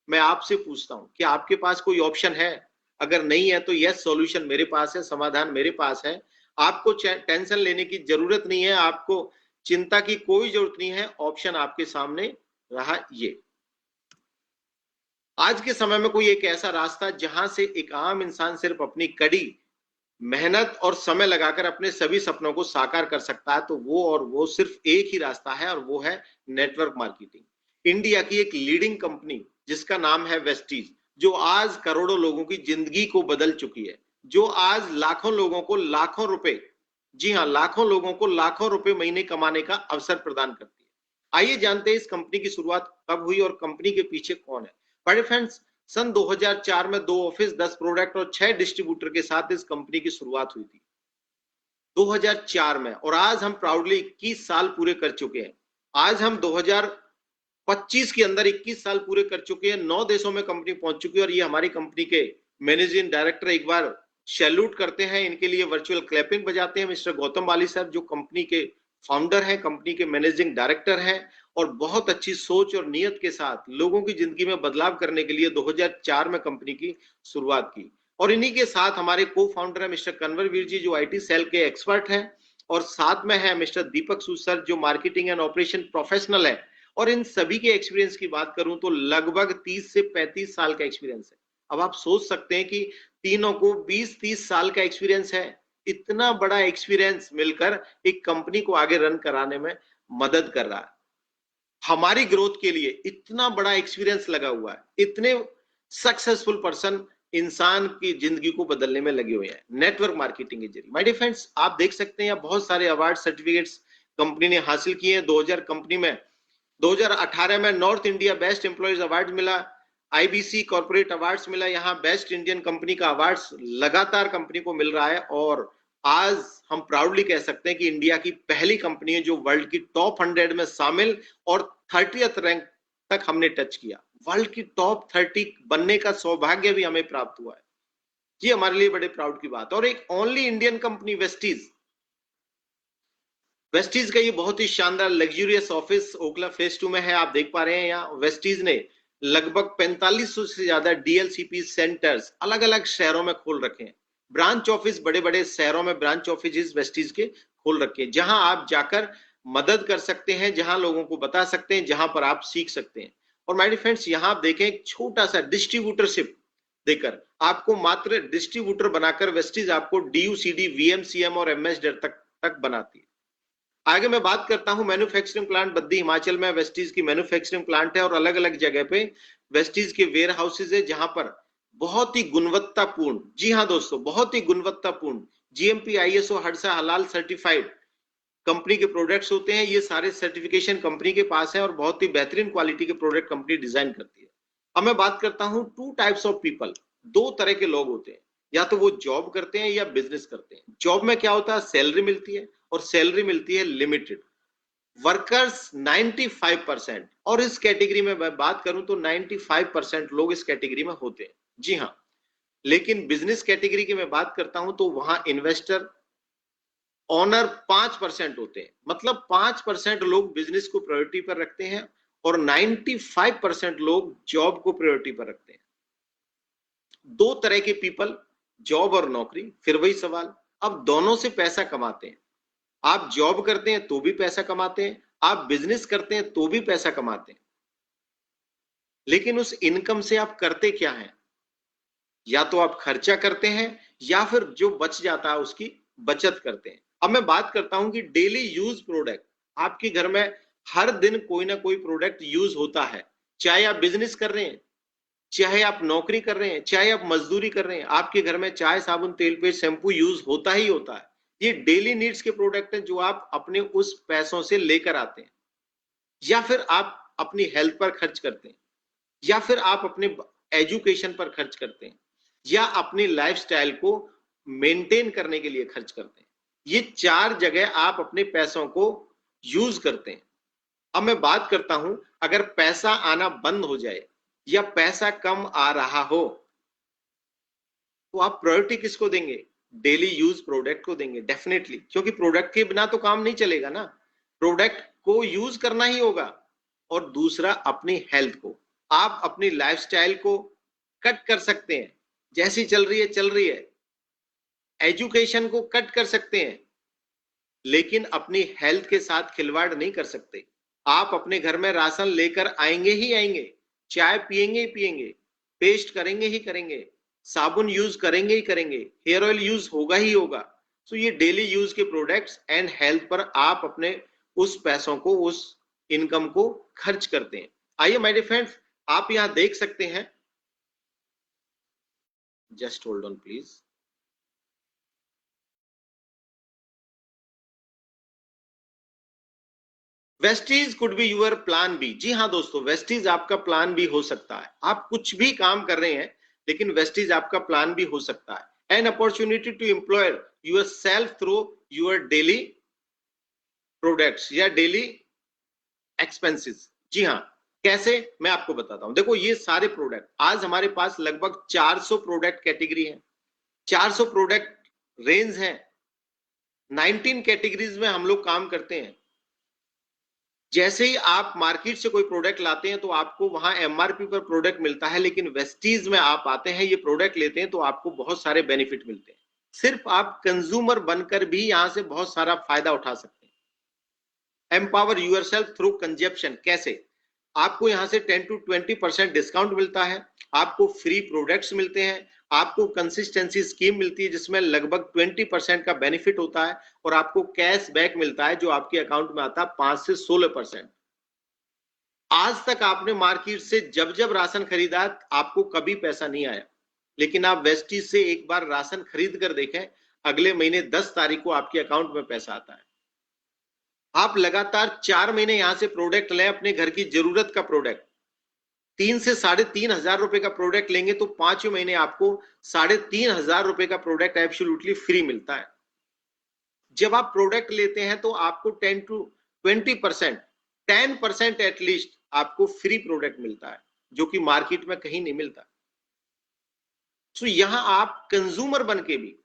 मैं आपसे पूछता हूं कि आपके पास कोई ऑप्शन है? अगर नहीं है तो यस, सॉल्यूशन मेरे पास है, समाधान मेरे पास है। आपको टेंशन लेने की जरूरत नहीं है, आपको चिंता की कोई जरूरत नहीं है। ऑप्शन आपके सामने रहा ये। आज के समय में कोई एक ऐसा रास्ता जहां से एक आम इंसान सिर्फ अपनी कड़ी मेहनत और समय लगाकर अपने सभी सपनों को साकार कर सकता है, तो वो सिर्फ एक ही रास्ता है, और वो है नेटवर्क मार्केटिंग। इंडिया की एक लीडिंग कंपनी जिसका नाम है वेस्टीज, जो आज करोड़ों लोगों की जिंदगी को बदल चुकी है, जो आज लाखों लोगों को लाखों रुपए, जी हाँ, लाखों लोगों को लाखों रुपए महीने कमाने का अवसर प्रदान करती है। आइए जानते हैं इस कंपनी की शुरुआत कब हुई और कंपनी के पीछे कौन है। बड़े फ्रेंड्स, सन 2004 में 2 ऑफिस, 10 प्रोडक्ट और 6 डिस्ट्रीब्यूटर के साथ इस कंपनी की शुरुआत हुई थी 2004 में, और आज हम प्राउडली 21 साल पूरे कर चुके हैं। आज हम 2025 के अंदर 21 साल पूरे कर चुके हैं। 9 देशों में कंपनी पहुंच चुकी है, और ये हमारी कंपनी के मैनेजिंग डायरेक्टर, एक बार सैल्यूट करते हैं, इनके लिए वर्चुअल क्लैपिंग बजाते हैं, मिस्टर गौतम बाली साहब, जो कंपनी के फाउंडर हैं, कंपनी के मैनेजिंग डायरेक्टर हैं, और बहुत अच्छी सोच और नियत के साथ लोगों की जिंदगी में बदलाव करने के लिए 2004 में कंपनी की शुरुआत की। और इन्हीं के साथ हमारे को फाउंडर है मिस्टर कन्वरवीर जी, जो आईटी सेल के एक्सपर्ट हैं, और साथ में है मिस्टर दीपक सूद सर, जो मार्केटिंग एंड ऑपरेशन प्रोफेशनल है। और इन सभी के एक्सपीरियंस की बात करूं तो लगभग 30 से 35 साल का एक्सपीरियंस है। अब आप सोच सकते हैं कि तीनों को 20-30 साल का एक्सपीरियंस है। इतना बड़ा एक्सपीरियंस मिलकर एक कंपनी को आगे रन कराने में मदद कर रहा है। हमारी ग्रोथ के लिए इतना बड़ा एक्सपीरियंस लगा हुआ है, इतने सक्सेसफुल पर्सन इंसान की जिंदगी को बदलने में लगे हुए हैं नेटवर्क मार्केटिंग के जरिए। माय डियर फ्रेंड्स, आप देख सकते हैं बहुत सारे अवार्ड सर्टिफिकेट्स कंपनी ने हासिल किए हैं। 2018 में north India best employees award मिला, आईबीसी कॉर्पोरेट अवार्ड्स मिला, यहाँ बेस्ट इंडियन कंपनी का अवार्ड्स लगातार कंपनी को मिल रहा है। और आज हम प्राउडली कह सकते हैं कि इंडिया की पहली कंपनी है जो वर्ल्ड की टॉप 100 में शामिल, और 30th रैंक तक हमने टच किया। वर्ल्ड की टॉप 30 बनने का सौभाग्य भी हमें प्राप्त हुआ है। ये हमारे लिए बड़े प्राउड की बात है। और एक ओनली इंडियन कंपनी वेस्टीज का ये बहुत ही शानदार लग्जूरियस ऑफिस ओखला फेज 2 में है। आप देख पा रहे हैं यहाँ वेस्टीज ने लगभग 4500 से ज्यादा डीएलसीपी सेंटर्स अलग अलग शहरों में खोल रखे हैं। ब्रांच ऑफिस बड़े बड़े शहरों में ब्रांच ऑफिस वेस्टीज के खोल रखे हैं, जहां आप जाकर मदद कर सकते हैं, जहां लोगों को बता सकते हैं, जहां पर आप सीख सकते हैं। और माय डियर फ्रेंड्स, यहां आप देखें एक छोटा सा डिस्ट्रीब्यूटरशिप देकर, आपको मात्र डिस्ट्रीब्यूटर बनाकर वेस्टीज आपको डीयूसीडी, वीएमसीएम और एमएसडर तक बनाती है। आगे मैं बात करता हूं मैन्युफैक्चरिंग प्लांट बद्दी हिमाचल में वेस्टीज की मैन्युफैक्चरिंग प्लांट है, और अलग अलग जगह पे वेस्टीज के वेयर हाउसेज है, जहां पर बहुत ही गुणवत्तापूर्ण, जी हां दोस्तों, बहुत ही गुणवत्तापूर्ण जीएमपी, आईएसओ, हडसा, हलाल सर्टिफाइड कंपनी के प्रोडक्ट्स होते हैं। ये सारे सर्टिफिकेशन कंपनी के पास है, और बहुत ही बेहतरीन क्वालिटी के प्रोडक्ट कंपनी डिजाइन करती है। अब मैं बात करता हूं 2 टाइप्स ऑफ पीपल, 2 तरह के लोग होते हैं, या तो वो जॉब करते हैं या बिजनेस करते हैं। जॉब में क्या होता है, सैलरी मिलती है, और सैलरी मिलती है लिमिटेड। वर्कर्स 95%, और इस कैटेगरी में मैं बात करूं तो 95% लोग इस कैटेगरी में होते हैं, जी हां। लेकिन बिजनेस कैटेगरी की मैं बात करता हूं तो वहां इन्वेस्टर, ऑनर 5% होते हैं। मतलब 5% लोग बिजनेस को प्रायोरिटी पर रखते हैं, और 95% लोग जॉब को प्रायोरिटी पर रखते हैं। 2 तरह के पीपल, जॉब और नौकरी। फिर वही सवाल, अब दोनों से पैसा कमाते हैं। आप जॉब करते हैं तो भी पैसा कमाते हैं, आप बिजनेस करते हैं तो भी पैसा कमाते हैं, लेकिन उस इनकम से आप करते क्या हैं? या तो आप खर्चा करते हैं, या फिर जो बच जाता है उसकी बचत करते हैं। अब मैं बात करता हूं कि डेली यूज प्रोडक्ट, आपके घर में हर दिन कोई ना कोई प्रोडक्ट यूज होता है, चाहे आप बिजनेस कर रहे हैं, चाहे आप नौकरी कर रहे हैं, चाहे आप मजदूरी कर रहे हैं, आपके घर में चाय, साबुन, तेल, पेस्ट, शैम्पू यूज होता ही होता है। ये डेली नीड्स के प्रोडक्ट हैं जो आप अपने उस पैसों से लेकर आते हैं, या फिर आप अपनी हेल्थ पर खर्च करते हैं, या फिर आप अपने एजुकेशन पर खर्च करते हैं, या अपनी लाइफस्टाइल को मेंटेन करने के लिए खर्च करते हैं। ये 4 जगह आप अपने पैसों को यूज करते हैं। अब मैं बात करता हूं, अगर पैसा आना बंद हो जाए या पैसा कम आ रहा हो, तो आप प्रायोरिटी किसको देंगे? डेली यूज प्रोडक्ट को देंगे डेफिनेटली, क्योंकि प्रोडक्ट के बिना तो काम नहीं चलेगा ना। प्रोडक्ट को यूज करना ही होगा। और दूसरा, अपनी हेल्थ को, आप अपनी लाइफस्टाइल को कट कर सकते हैं, जैसी चल रही है चल रही है। एजुकेशन को कट कर सकते हैं, लेकिन अपनी हेल्थ के साथ खिलवाड़ नहीं कर सकते। आप अपने घर में राशन लेकर आएंगे ही आएंगे, चाय पिएंगे ही पिएंगे, पेस्ट करेंगे ही करेंगे, साबुन यूज करेंगे ही करेंगे, हेयर ऑयल यूज होगा ही होगा। तो ये डेली यूज के प्रोडक्ट्स एंड हेल्थ पर आप अपने उस पैसों को, उस इनकम को खर्च करते हैं। आइए माय डियर फ्रेंड्स, आप यहां देख सकते हैं, just hold on please. Vestige could be your plan B. जी हाँ दोस्तों, वेस्टीज आपका प्लान बी हो सकता है। आप कुछ भी काम कर रहे हैं, लेकिन वेस्टीज आपका प्लान भी हो सकता है। An opportunity to employ yourself through your daily products या डेली एक्सपेंसेस। जी हाँ, कैसे, मैं आपको बताता हूं। देखो, ये सारे प्रोडक्ट, आज हमारे पास लगभग 400 प्रोडक्ट कैटेगरी है, 400 प्रोडक्ट रेंज है, 19 कैटेगरीज में हम लोग काम करते हैं। जैसे ही आप मार्केट से कोई प्रोडक्ट लाते हैं तो आपको वहां एमआरपी पर प्रोडक्ट मिलता है, लेकिन वेस्टीज में आप आते हैं, ये प्रोडक्ट लेते हैं तो आपको बहुत सारे बेनिफिट मिलते हैं। सिर्फ आप कंज्यूमर बनकर भी यहां से बहुत सारा फायदा उठा सकते हैं। Empower yourself through consumption. कैसे? आपको यहां से 10 to 20% डिस्काउंट मिलता है, आपको फ्री प्रोडक्ट्स मिलते हैं, आपको कंसिस्टेंसी स्कीम मिलती है जिसमें लगभग 20% का बेनिफिट होता है, और आपको कैश बैक मिलता है जो आपके अकाउंट में आता है 5 से 16%। आज तक आपने मार्केट से जब जब राशन खरीदा, आपको कभी पैसा नहीं आया, लेकिन आप वेस्टीज से एक बार राशन खरीद कर देखें, अगले महीने 10 तारीख को आपके अकाउंट में पैसा आता है। आप लगातार 4 महीने यहां से प्रोडक्ट लें, अपने घर की जरूरत का प्रोडक्ट, 3 से 3,500 रुपए का प्रोडक्ट लेंगे तो 5 महीने आपको 3,500 रुपए का प्रोडक्ट एब्सोल्युटली फ्री मिलता है। जब आप प्रोडक्ट लेते हैं तो आपको 10 to 20%, 10% एटलीस्ट आपको फ्री प्रोडक्ट मिलता है, जो कि मार्केट में कहीं नहीं मिलता। तो यहां आप कंज्यूमर बन के भी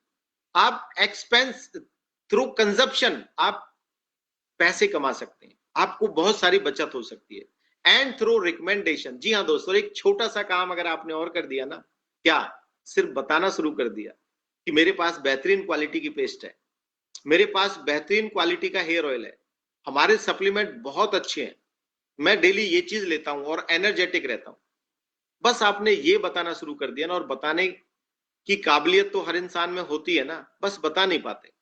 आप एक्सपेंस थ्रू कंजप्शन आप पैसे कमा सकते हैं, आपको बहुत सारी बचत हो सकती है। And through recommendation. जी हाँ दोस्तों, एक छोटा सा काम अगर आपने और कर दिया ना, क्या, सिर्फ बताना शुरू कर दिया कि मेरे पास बेहतरीन क्वालिटी की पेस्ट है, मेरे पास बेहतरीन क्वालिटी का हेयर ऑयल है, हमारे सप्लीमेंट बहुत अच्छे हैं, मैं डेली ये चीज लेता हूं और एनर्जेटिक रहता हूं। बस आपने ये बताना शुरू कर दिया ना, और बताने की काबिलियत तो हर इंसान में होती है ना, बस बता नहीं पाते,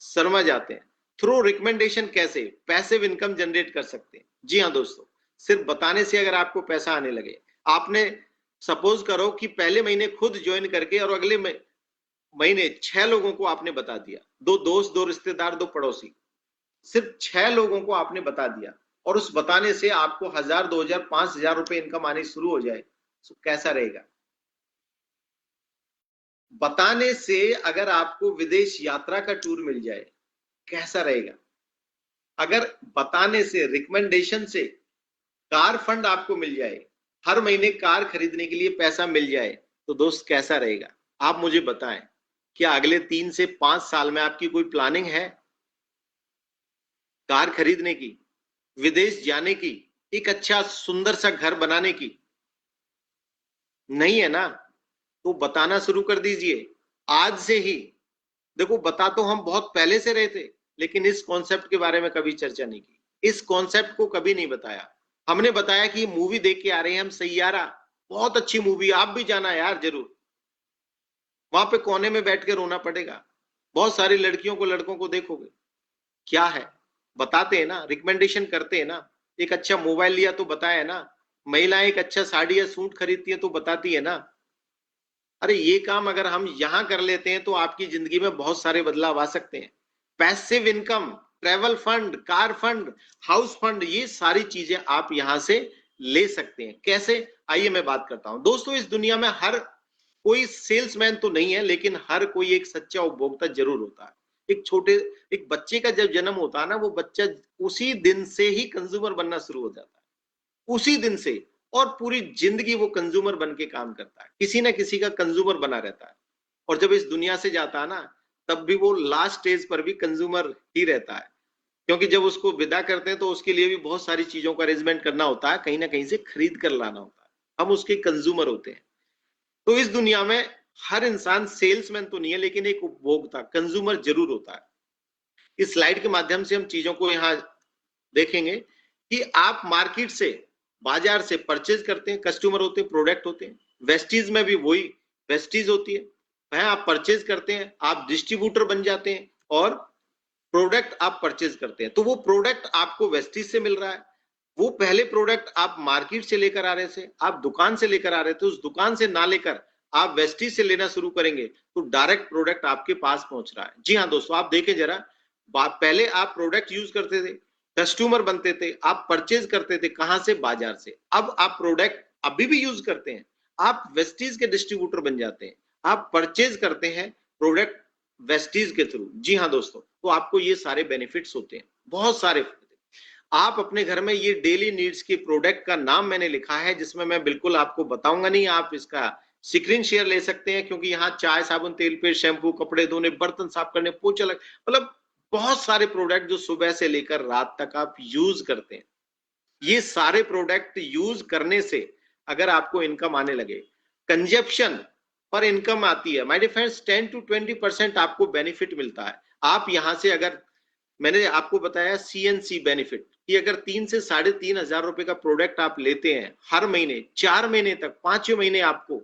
शर्मा जाते हैं। थ्रू रिकमेंडेशन कैसे पैसिव इनकम जनरेट कर सकते हैं? जी हाँ दोस्तों, सिर्फ बताने से अगर आपको पैसा आने लगे, आपने सपोज करो कि पहले महीने खुद ज्वाइन करके और अगले महीने 6 लोगों को आपने बता दिया, 2 दोस्त, 2 रिश्तेदार, 2 पड़ोसी, सिर्फ 6 लोगों को आपने बता दिया, और उस बताने से आपको 1,000, 2,000, 5,000 रुपए इनकम आनी शुरू हो जाए, तो कैसा रहेगा? बताने से अगर आपको विदेश यात्रा का टूर मिल जाए, कैसा रहेगा? अगर बताने से, रिकमेंडेशन से कार फंड आपको मिल जाए, हर महीने कार खरीदने के लिए पैसा मिल जाए, तो दोस्त कैसा रहेगा? आप मुझे बताएं, क्या अगले 3 से 5 साल में आपकी कोई प्लानिंग है कार खरीदने की, विदेश जाने की, एक अच्छा सुंदर सा घर बनाने की? नहीं है ना? तो बताना शुरू कर दीजिए आज से ही। देखो, बता तो हम बहुत पहले से रहे थे, लेकिन इस कॉन्सेप्ट के बारे में कभी चर्चा नहीं की, इस कॉन्सेप्ट को कभी नहीं बताया। हमने बताया कि मूवी देख के आ रहे हैं हम, सैयारा, बहुत अच्छी मूवी, आप भी जाना यार जरूर। वहां पे कोने में बैठ के रोना पड़ेगा, बहुत सारी लड़कियों को, लड़कों को देखोगे। क्या है, बताते हैं ना, रिकमेंडेशन करते हैं ना। एक अच्छा मोबाइल लिया तो बताया ना, महिलाएं एक अच्छा साड़ी या सूट खरीदती है तो बताती है ना, अरे ये काम अगर हम यहां कर लेते हैं तो आपकी जिंदगी में बहुत सारे बदलाव आ सकते हैं। Passive income, travel fund, car fund, house fund, ये सारी चीजें आप यहां से ले सकते हैं। कैसे, आइए मैं बात करता हूं। दोस्तों, इस दुनिया में हर कोई सेल्समैन तो नहीं है, लेकिन हर कोई एक सच्चा उपभोक्ता जरूर होता है। एक बच्चे का जब जन्म होता है ना, वो बच्चा उसी दिन से ही कंज्यूमर बनना शुरू हो जाता है, उसी दिन से, और पूरी जिंदगी वो कंज्यूमर बन के काम करता है, किसी ना किसी का कंज्यूमर बना रहता है। और जब इस दुनिया से जाता है ना, तब भी वो लास्ट स्टेज पर भी कंज्यूमर ही रहता है, क्योंकि जब उसको विदा करते हैं तो उसके लिए भी बहुत सारी चीजों का अरेंजमेंट करना होता है, कहीं ना कहीं से खरीद कर लाना होता है। हम उसके कंज्यूमर होते हैं। तो इस दुनिया में हर इंसान सेल्समैन तो नहीं है, लेकिन एक उपभोक्ता, कंज्यूमर जरूर होता है। इस स्लाइड के माध्यम से हम चीजों को यहाँ देखेंगे कि आप मार्केट से, बाजार से परचेज करते हैं, कस्टमर होते हैं, प्रोडक्ट होते हैं। वेस्टीज में भी वही वेस्टीज होती है, वहां आप परचेज करते हैं, आप डिस्ट्रीब्यूटर बन जाते हैं और प्रोडक्ट आप परचेज करते हैं। तो वो प्रोडक्ट आपको वेस्टीज से मिल रहा है, वो पहले प्रोडक्ट आप मार्केट से लेकर आ रहे थे, आप दुकान से लेकर आ रहे थे, उस दुकान से ना लेकर आप वेस्टीज से लेना शुरू करेंगे तो डायरेक्ट प्रोडक्ट आपके पास पहुंच रहा है। जी हाँ दोस्तों, आप देखें जरा, पहले आप प्रोडक्ट यूज करते थे, कस्टमर बनते थे, आप परचेज करते थे, कहां से, बाजार से। अब आप प्रोडक्ट अभी भी यूज करते हैं, आप वेस्टीज के डिस्ट्रीब्यूटर बन जाते हैं, आप परचेज करते हैं प्रोडक्ट वेस्टीज के थ्रू। जी हाँ दोस्तों, तो आपको ये सारे बेनिफिट्स होते हैं, बहुत सारे। आप अपने घर में ये डेली नीड्स के प्रोडक्ट का नाम मैंने लिखा है, जिसमें मैं बिल्कुल आपको बताऊंगा नहीं, आप इसका स्क्रीन शेयर ले सकते हैं, क्योंकि यहाँ चाय, साबुन, तेल, पेस्ट, शैम्पू, कपड़े धोने, बर्तन साफ करने, पोछा लग, मतलब बहुत सारे प्रोडक्ट जो सुबह से लेकर रात तक आप यूज करते हैं। ये सारे प्रोडक्ट यूज करने से अगर आपको इनकम आने लगे, कंजप्शन पर इनकम आती है, माय डियर फ्रेंड्स, 10 to 20% आपको बेनिफिट मिलता है। आप यहां से, अगर मैंने आपको बताया सीएनसी बेनिफिट, कि अगर 3 से 3,500 रुपए का प्रोडक्ट आप लेते हैं हर महीने, 4 महीने तक, 5वें महीने आपको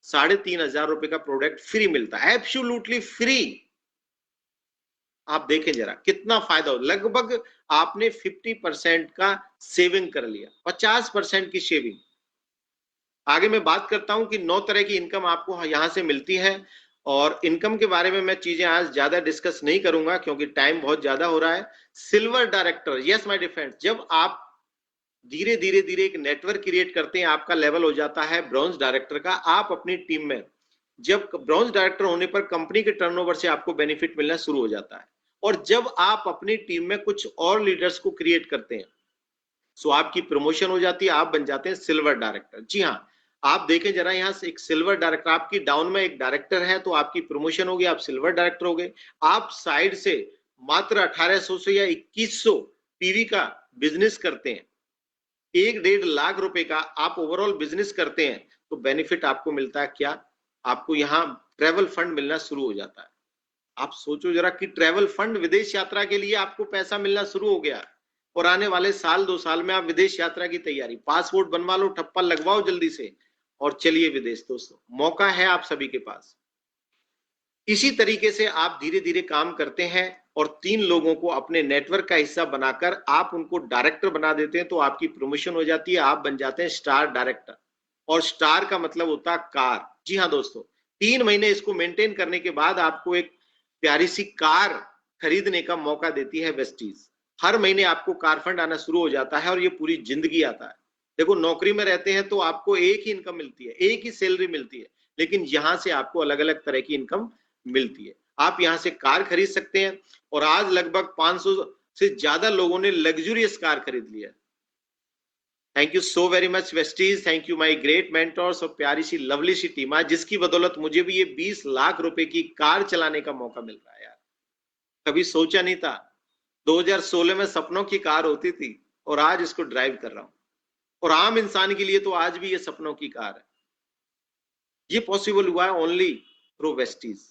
3,500 रुपए का प्रोडक्ट फ्री मिलता है, एब्सोल्युटली फ्री। आप देखें जरा कितना फायदा हो, लगभग आपने 50% का सेविंग कर लिया, 50% की सेविंग। आगे मैं बात करता हूं कि 9 तरह की इनकम आपको यहां से मिलती है, और इनकम के बारे में मैं चीजें आज ज्यादा डिस्कस नहीं करूंगा क्योंकि टाइम बहुत ज्यादा हो रहा है। Silver director, yes my dear friends, जब आप धीरे धीरे धीरे एक नेटवर्क क्रिएट करते हैं, आपका लेवल हो जाता है ब्रॉन्ज डायरेक्टर का। आप अपनी टीम में, जब ब्रॉन्ज डायरेक्टर होने पर कंपनी के टर्नओवर से आपको बेनिफिट मिलना शुरू हो जाता है, और जब आप अपनी टीम में कुछ और लीडर्स को क्रिएट करते हैं, सो आपकी प्रमोशन हो जाती है, आप बन जाते हैं सिल्वर डायरेक्टर। जी हाँ, आप देखें जरा, यहाँ से एक सिल्वर डायरेक्टर, आपकी डाउन में एक डायरेक्टर है तो आपकी प्रमोशन होगी, आप सिल्वर डायरेक्टर हो गए। आप साइड से मात्र 1800 से या 2100 पीवी का बिजनेस करते हैं, 1-1.5 लाख रुपए का आप ओवरऑल बिजनेस करते हैं, तो बेनिफिट आपको मिलता है क्या, आपको यहाँ ट्रेवल फंड मिलना शुरू हो जाता है। आप सोचो जरा कि ट्रेवल फंड, विदेश यात्रा के लिए आपको पैसा मिलना शुरू हो गया, और आने वाले साल 2 साल में आप विदेश यात्रा की तैयारी, पासपोर्ट बनवा लो, ठप्पा लगवाओ जल्दी से और चलिए विदेश। दोस्तों, मौका है आप सभी के पास। इसी तरीके से आप धीरे धीरे काम करते हैं और 3 लोगों को अपने नेटवर्क का हिस्सा बनाकर आप उनको डायरेक्टर बना देते हैं, तो आपकी प्रमोशन हो जाती है, आप बन जाते हैं स्टार डायरेक्टर। और स्टार का मतलब होता है कार। जी हाँ दोस्तों, 3 महीने इसको मेंटेन करने के बाद आपको एक प्यारी सी कार खरीदने का मौका देती है वेस्टीज। हर महीने आपको कार फंड आना शुरू हो जाता है और ये पूरी जिंदगी आता है। देखो, नौकरी में रहते हैं तो आपको एक ही इनकम मिलती है, एक ही सैलरी मिलती है, लेकिन यहां से आपको अलग अलग तरह की इनकम मिलती है। आप यहां से कार खरीद सकते हैं, और आज लगभग 500 से ज्यादा लोगों ने लग्जूरियस कार खरीद लिया। Thank you so very much Vestige, thank you my great mentors, और प्यारी सी लवली सी टीम है जिसकी बदौलत मुझे भी ये 20 लाख रुपए की कार चलाने का मौका मिल रहा है। यार, कभी सोचा नहीं था। 2016 में सपनों की कार होती थी और आज इसको ड्राइव कर रहा हूं, और आम इंसान के लिए तो आज भी ये सपनों की कार है। ये पॉसिबल हुआ है ओनली थ्रू वेस्टीज।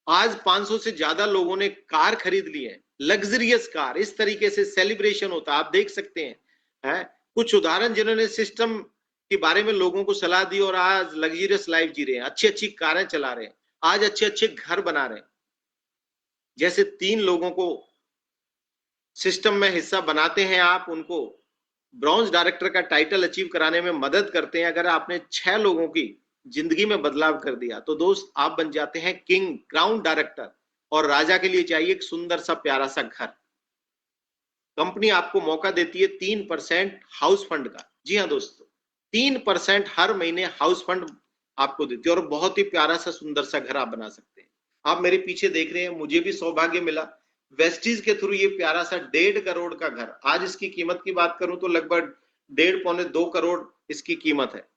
आज 500 से ज्यादा लोगों ने कार खरीद ली है, लग्जरियस कार। इस तरीके से सेलिब्रेशन होता है, आप देख सकते हैं। कुछ उदाहरण जिन्होंने सिस्टम के बारे में लोगों को सलाह दी और आज लग्जरियस लाइफ जी रहे हैं, अच्छी अच्छी कारें चला रहे हैं, आज अच्छे अच्छे घर बना रहे हैं। जैसे 3 लोगों को सिस्टम में हिस्सा बनाते हैं आप, उनको ब्रॉन्ज डायरेक्टर का टाइटल अचीव कराने में मदद करते हैं, अगर आपने 6 लोगों की जिंदगी में बदलाव कर दिया तो दोस्त आप बन जाते हैं किंग, क्राउन डायरेक्टर। और राजा के लिए चाहिए एक सुंदर सा प्यारा सा घर। कंपनी आपको मौका देती है 3% हाउस फंड का। जी हाँ दोस्तों, 3% हर महीने हाउस फंड आपको देती है और बहुत ही प्यारा सा सुंदर सा घर आप बना सकते हैं। आप मेरे पीछे देख रहे हैं, मुझे भी सौभाग्य मिला वेस्टीज के थ्रू ये प्यारा सा 1.5 करोड़ का घर। आज इसकी कीमत की बात करूं तो लगभग 1.5-2 करोड़ इसकी कीमत है।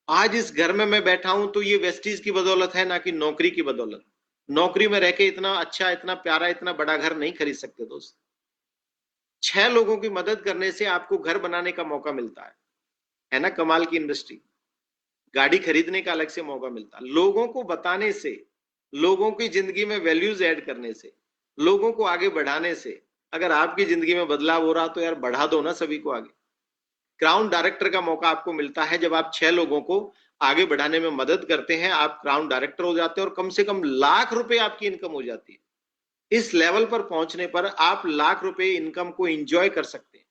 आज इस घर में मैं बैठा हूं तो ये वेस्टीज की बदौलत है, ना कि नौकरी की बदौलत। नौकरी में रह के इतना अच्छा, इतना प्यारा, इतना बड़ा घर नहीं खरीद सकते दोस्त। 6 लोगों की मदद करने से आपको घर बनाने का मौका मिलता है ना? कमाल की इंडस्ट्री। गाड़ी खरीदने का अलग से मौका मिलता, लोगों को बताने से, लोगों की जिंदगी में वैल्यूज ऐड करने से, लोगों को आगे बढ़ाने से। अगर आपकी जिंदगी में बदलाव हो रहा तो यार बढ़ा दो ना सभी को आगे। क्राउन डायरेक्टर का मौका आपको मिलता है जब आप 6 लोगों को आगे बढ़ाने में मदद करते हैं, आप क्राउन डायरेक्टर हो जाते हैं और कम से कम लाख रुपए आपकी इनकम हो जाती है। इस लेवल पर पहुंचने पर आप लाख रुपए इनकम को एंजॉय कर सकते हैं।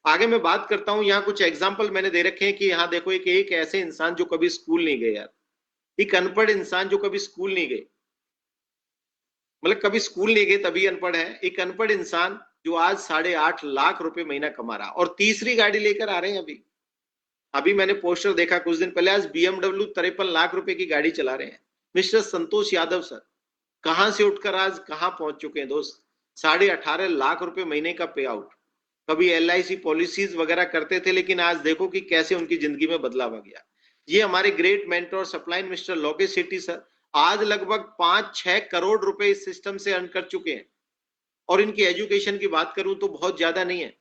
आगे मैं बात करता हूं, यहां कुछ एग्जांपल मैंने दे रखे हैं कि यहां देखो, एक ऐसे इंसान जो कभी स्कूल नहीं गए यार, एक अनपढ़ इंसान जो कभी स्कूल नहीं गए, मतलब कभी स्कूल नहीं गए तभी अनपढ़ है। एक अनपढ़ इंसान जो आज 8.5 लाख रुपए महीना कमा रहा और तीसरी गाड़ी लेकर आ रहे हैं। अभी अभी मैंने पोस्टर देखा कुछ दिन पहले, आज BMW 53 लाख रुपए की गाड़ी चला रहे हैं मिस्टर संतोष यादव सर। कहां से उठकर आज कहां पहुंच चुके हैं दोस्त? 18.5 लाख रुपए महीने का पे आउट। कभी LIC पॉलिसीज वगैरह करते थे, लेकिन आज देखो कि कैसे उनकी जिंदगी में बदलाव आ गया। ये हमारे great mentor spline mister Lokesh सेठी सर आज लगभग 5-6 करोड़ रुपए इस सिस्टम से अर्न कर चुके हैं। और इनकी एजुकेशन की बात करूं तो बहुत ज्यादा नहीं है,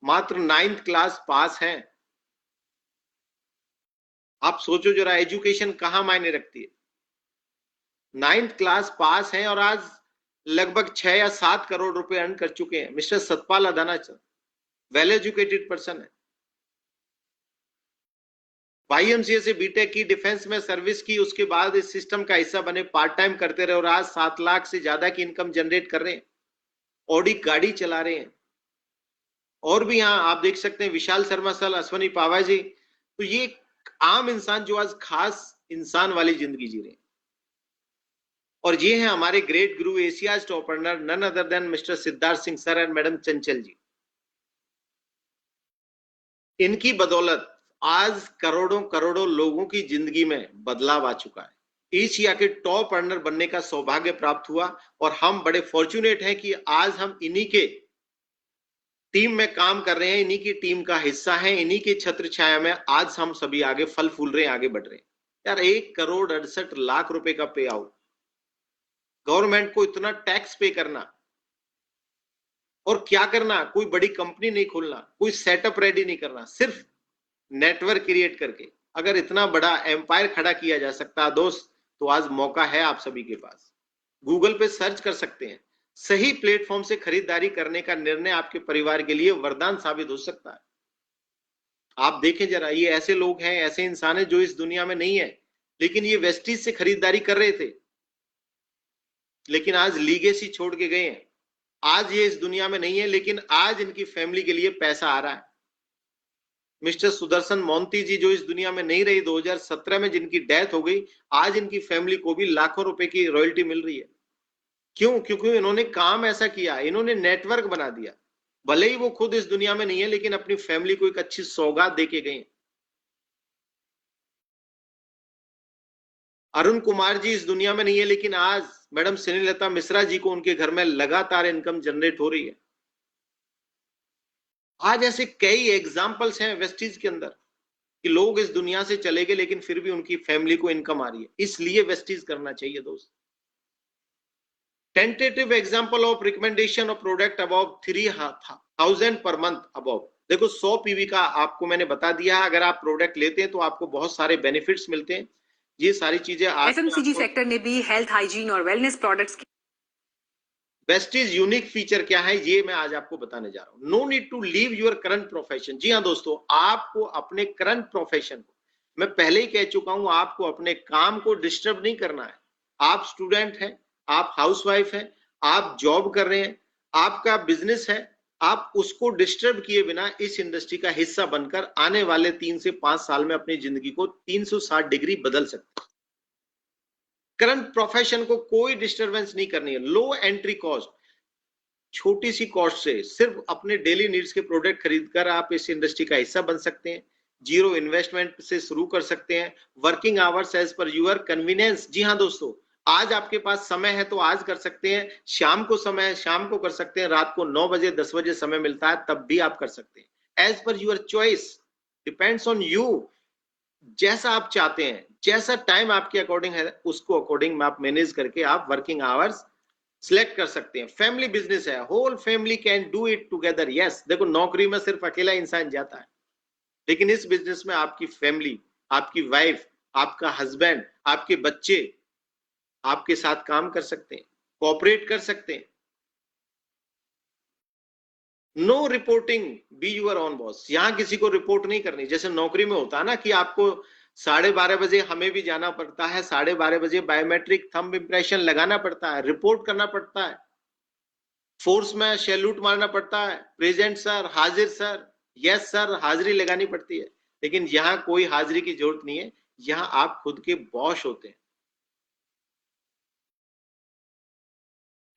मात्र 9th क्लास पास है। आप सोचो जरा, एजुकेशन कहां मायने रखती है। 9th क्लास पास है और आज लगभग 6 या 7 करोड़ रुपए अर्न कर चुके हैं। Mister Satpal Adana sir well educated person है, YMCA से बीटेक की, डिफेंस में सर्विस की, उसके बाद इस सिस्टम का हिस्सा बने, पार्ट टाइम करते रहे और आज 7 लाख से ज्यादा की इनकम जनरेट कर रहे हैं, ऑडी गाड़ी चला रहे हैं। और भी यहाँ आप देख सकते हैं विशाल शर्मा सर, अश्वनी पावा जी। तो ये आम इंसान जो आज खास इंसान वाली जिंदगी जी रहे हैं। और ये है हमारे great guru, Asia's top earner, none other than mister Siddharth Singh sir and madam Chanchal ji. इनकी बदौलत आज करोड़ों करोड़ों लोगों की जिंदगी में बदलाव आ चुका है। एशिया के टॉप अर्नर बनने का सौभाग्य प्राप्त हुआ और हम बड़े फॉर्चुनेट हैं कि आज हम इन्हीं के टीम में काम कर रहे हैं, इन्हीं की टीम का हिस्सा है, इन्हीं की छत्र छाया में आज हम सभी आगे फल फूल रहे हैं, आगे बढ़ रहे हैं। यार 1,68,00,000 रुपए का पे आउट, गवर्नमेंट को इतना टैक्स पे करना और क्या करना, कोई बड़ी कंपनी नहीं खोलना, कोई सेटअप रेडी नहीं करना, सिर्फ नेटवर्क क्रिएट करके अगर इतना बड़ा एम्पायर खड़ा किया जा सकता है दोस्त, तो आज मौका है आप सभी के पास। गूगल पे सर्च कर सकते हैं, सही प्लेटफॉर्म से खरीदारी करने का निर्णय आपके परिवार के लिए वरदान साबित हो सकता है। आप देखें जरा, ये ऐसे लोग हैं, ऐसे इंसान हैं जो इस दुनिया में नहीं है, लेकिन ये वेस्टीज से खरीदारी कर रहे थे, लेकिन आज लीगेसी छोड़ के गए हैं। आज ये इस दुनिया में नहीं है, लेकिन आज इनकी फैमिली के लिए पैसा आ रहा है। मिस्टर सुदर्शन मोंती जी जो इस दुनिया में नहीं रही, 2017 में जिनकी डेथ हो गई, आज इनकी फैमिली को भी लाखों रुपए की रॉयल्टी मिल रही है। क्यों? क्योंकि इन्होंने काम ऐसा किया, इन्होंने नेटवर्क बना दिया। भले ही वो खुद इस दुनिया में नहीं है, लेकिन अपनी फैमिली को एक अच्छी सौगात देके गए। अरुण कुमार जी इस दुनिया में नहीं है, लेकिन आज मैडम स्नेहलता मिश्रा जी को उनके घर में लगातार इनकम जनरेट हो रही है। आज ऐसे कई एग्जाम्पल्स हैं वेस्टीज के अंदर कि लोग इस दुनिया से चले गए, लेकिन फिर भी उनकी फैमिली को इनकम आ रही है। इसलिए वेस्टीज करना चाहिए दोस्त। Tentative example of recommendation of product about 3,000 per month about. देखो 100 PV का आपको मैंने बता दिया, अगर आप प्रोडक्ट लेते हैं तो आपको बहुत सारे बेनिफिट्स मिलते हैं। ये सारी चीजें FMCG सेक्टर ने भी हेल्थ, हाइजीन और वेलनेस प्रोडक्ट्स की वेस्टीज यूनिक फीचर क्या है, ये मैं आज आपको बताने जा रहा हूं। No need to leave your current profession. जी हाँ दोस्तों, आपको अपने करंट प्रोफेशन को, मैं पहले ही कह चुका हूं, आपको अपने काम को डिस्टर्ब नहीं करना है। आप स्टूडेंट हैं, आप हाउसवाइफ हैं, आप जॉब कर रहे हैं, आपका बिजनेस है, आप उसको डिस्टर्ब किए बिना इस इंडस्ट्री का हिस्सा बनकर आने वाले 3 से 5 साल में अपनी जिंदगी को 360 डिग्री बदल सकते हैं। करंट प्रोफेशन को कोई डिस्टरबेंस नहीं करनी है। लो एंट्री कॉस्ट, छोटी सी कॉस्ट से सिर्फ अपने डेली नीड्स के प्रोडक्ट खरीदकर आप इस इंडस्ट्री का हिस्सा बन सकते हैं। जीरो इन्वेस्टमेंट से शुरू कर सकते हैं। Working hours as per your convenience. जी हाँ दोस्तों, आज आपके पास समय है तो आज कर सकते हैं, शाम को समय है शाम को कर सकते हैं, रात को 9 बजे 10 बजे समय मिलता है तब भी आप कर सकते हैं। As per your choice, depends on you. जैसा आप चाहते हैं, जैसा टाइम आपके अकॉर्डिंग है उसको अकॉर्डिंग में आप मैनेज करके आप वर्किंग आवर्स सिलेक्ट कर सकते हैं। फैमिली बिजनेस है, whole family can do it together. Yes, देखो नौकरी में सिर्फ अकेला इंसान जाता है, लेकिन इस बिजनेस में आपकी फैमिली, आपकी वाइफ, आपका हस्बैंड, आपके बच्चे आपके साथ काम कर सकते हैं, कोऑपरेट कर सकते हैं। No reporting, be your own boss. यहां किसी को रिपोर्ट नहीं करनी। जैसे नौकरी में होता है ना कि आपको 12:30 बजे हमें भी जाना पड़ता है, 12:30 बजे बायोमेट्रिक थंब इंप्रेशन लगाना पड़ता है, रिपोर्ट करना पड़ता है, फोर्स में सैल्यूट मारना पड़ता है, प्रेजेंट सर, हाजिर सर, यस सर, हाजिरी लगानी पड़ती है। लेकिन यहाँ कोई हाजिरी की जरूरत नहीं है, यहाँ आप खुद के बॉस होते हैं।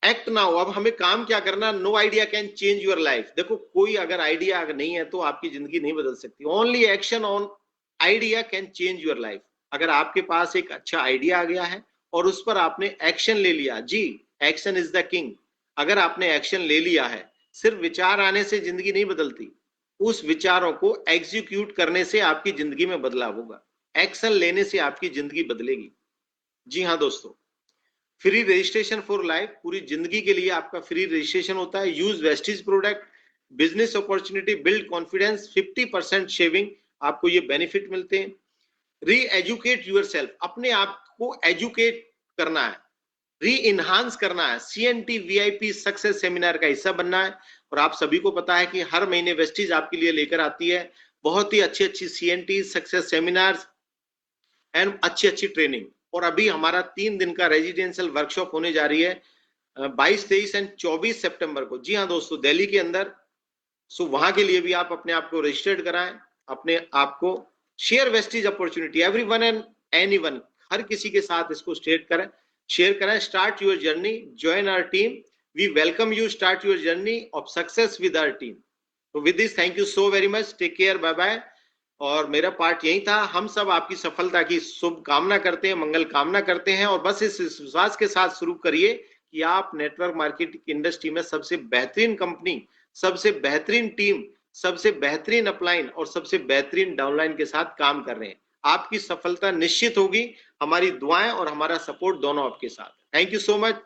Act now. अब हमें काम क्या करना? No idea can change your life. देखो कोई अगर आइडिया अगर नहीं है तो आपकी जिंदगी नहीं बदल सकती। Only action on idea can change your life. अगर आपके पास एक अच्छा आइडिया आ गया है और उस पर आपने एक्शन ले लिया, जी एक्शन इज द किंग। अगर आपने एक्शन ले लिया है, सिर्फ विचार आने से जिंदगी नहीं बदलती, उस विचारों को एग्जीक्यूट करने से आपकी जिंदगी में बदलाव होगा। एक्शन लेने से आपकी जिंदगी बदलेगी। जी हाँ दोस्तों, फ्री रजिस्ट्रेशन फॉर लाइफ, पूरी जिंदगी के लिए आपका फ्री रजिस्ट्रेशन होता है। Use wastage product, business opportunity, build confidence, 50% shaving, आपको ये बेनिफिट मिलते हैं। री एजुकेट यूर सेल्फ, अपने आप को एजुकेट करना है, री इनहांस करना है। CNT VIP सक्सेस सेमिनार का हिस्सा बनना है। और आप सभी को पता है कि हर महीने वेस्टेज आपके लिए लेकर आती है बहुत ही अच्छी अच्छी CNT सक्सेस सेमिनार एंड अच्छी अच्छी ट्रेनिंग। और अभी हमारा 3 दिन का रेजिडेंशियल वर्कशॉप होने जा रही है 22, 23 एंड 24 सितंबर को। जी हाँ दोस्तों, दिल्ली के अंदर। सो वहां के लिए भी आप अपने आप को रजिस्टर्ड कराएं, अपने आप को share Vestige opportunity, everyone and anyone, हर किसी के साथ इसको शेयर करें। Start your journey, join our team, we welcome you, start your journey of success with our team. तो with this thank you so very much, take care, bye bye. और मेरा पार्ट यही था। हम सब आपकी सफलता की शुभ कामना करते हैं, मंगल कामना करते हैं। और बस इस विश्वास के साथ शुरू करिए कि आप नेटवर्क मार्केटिंग इंडस्ट्री में सबसे बेहतरीन कंपनी, सबसे बेहतरीन टीम, सबसे बेहतरीन अपलाइन और सबसे बेहतरीन डाउनलाइन के साथ काम कर रहे हैं। आपकी सफलता निश्चित होगी। हमारी दुआएं और हमारा सपोर्ट दोनों आपके साथ। Thank you so much.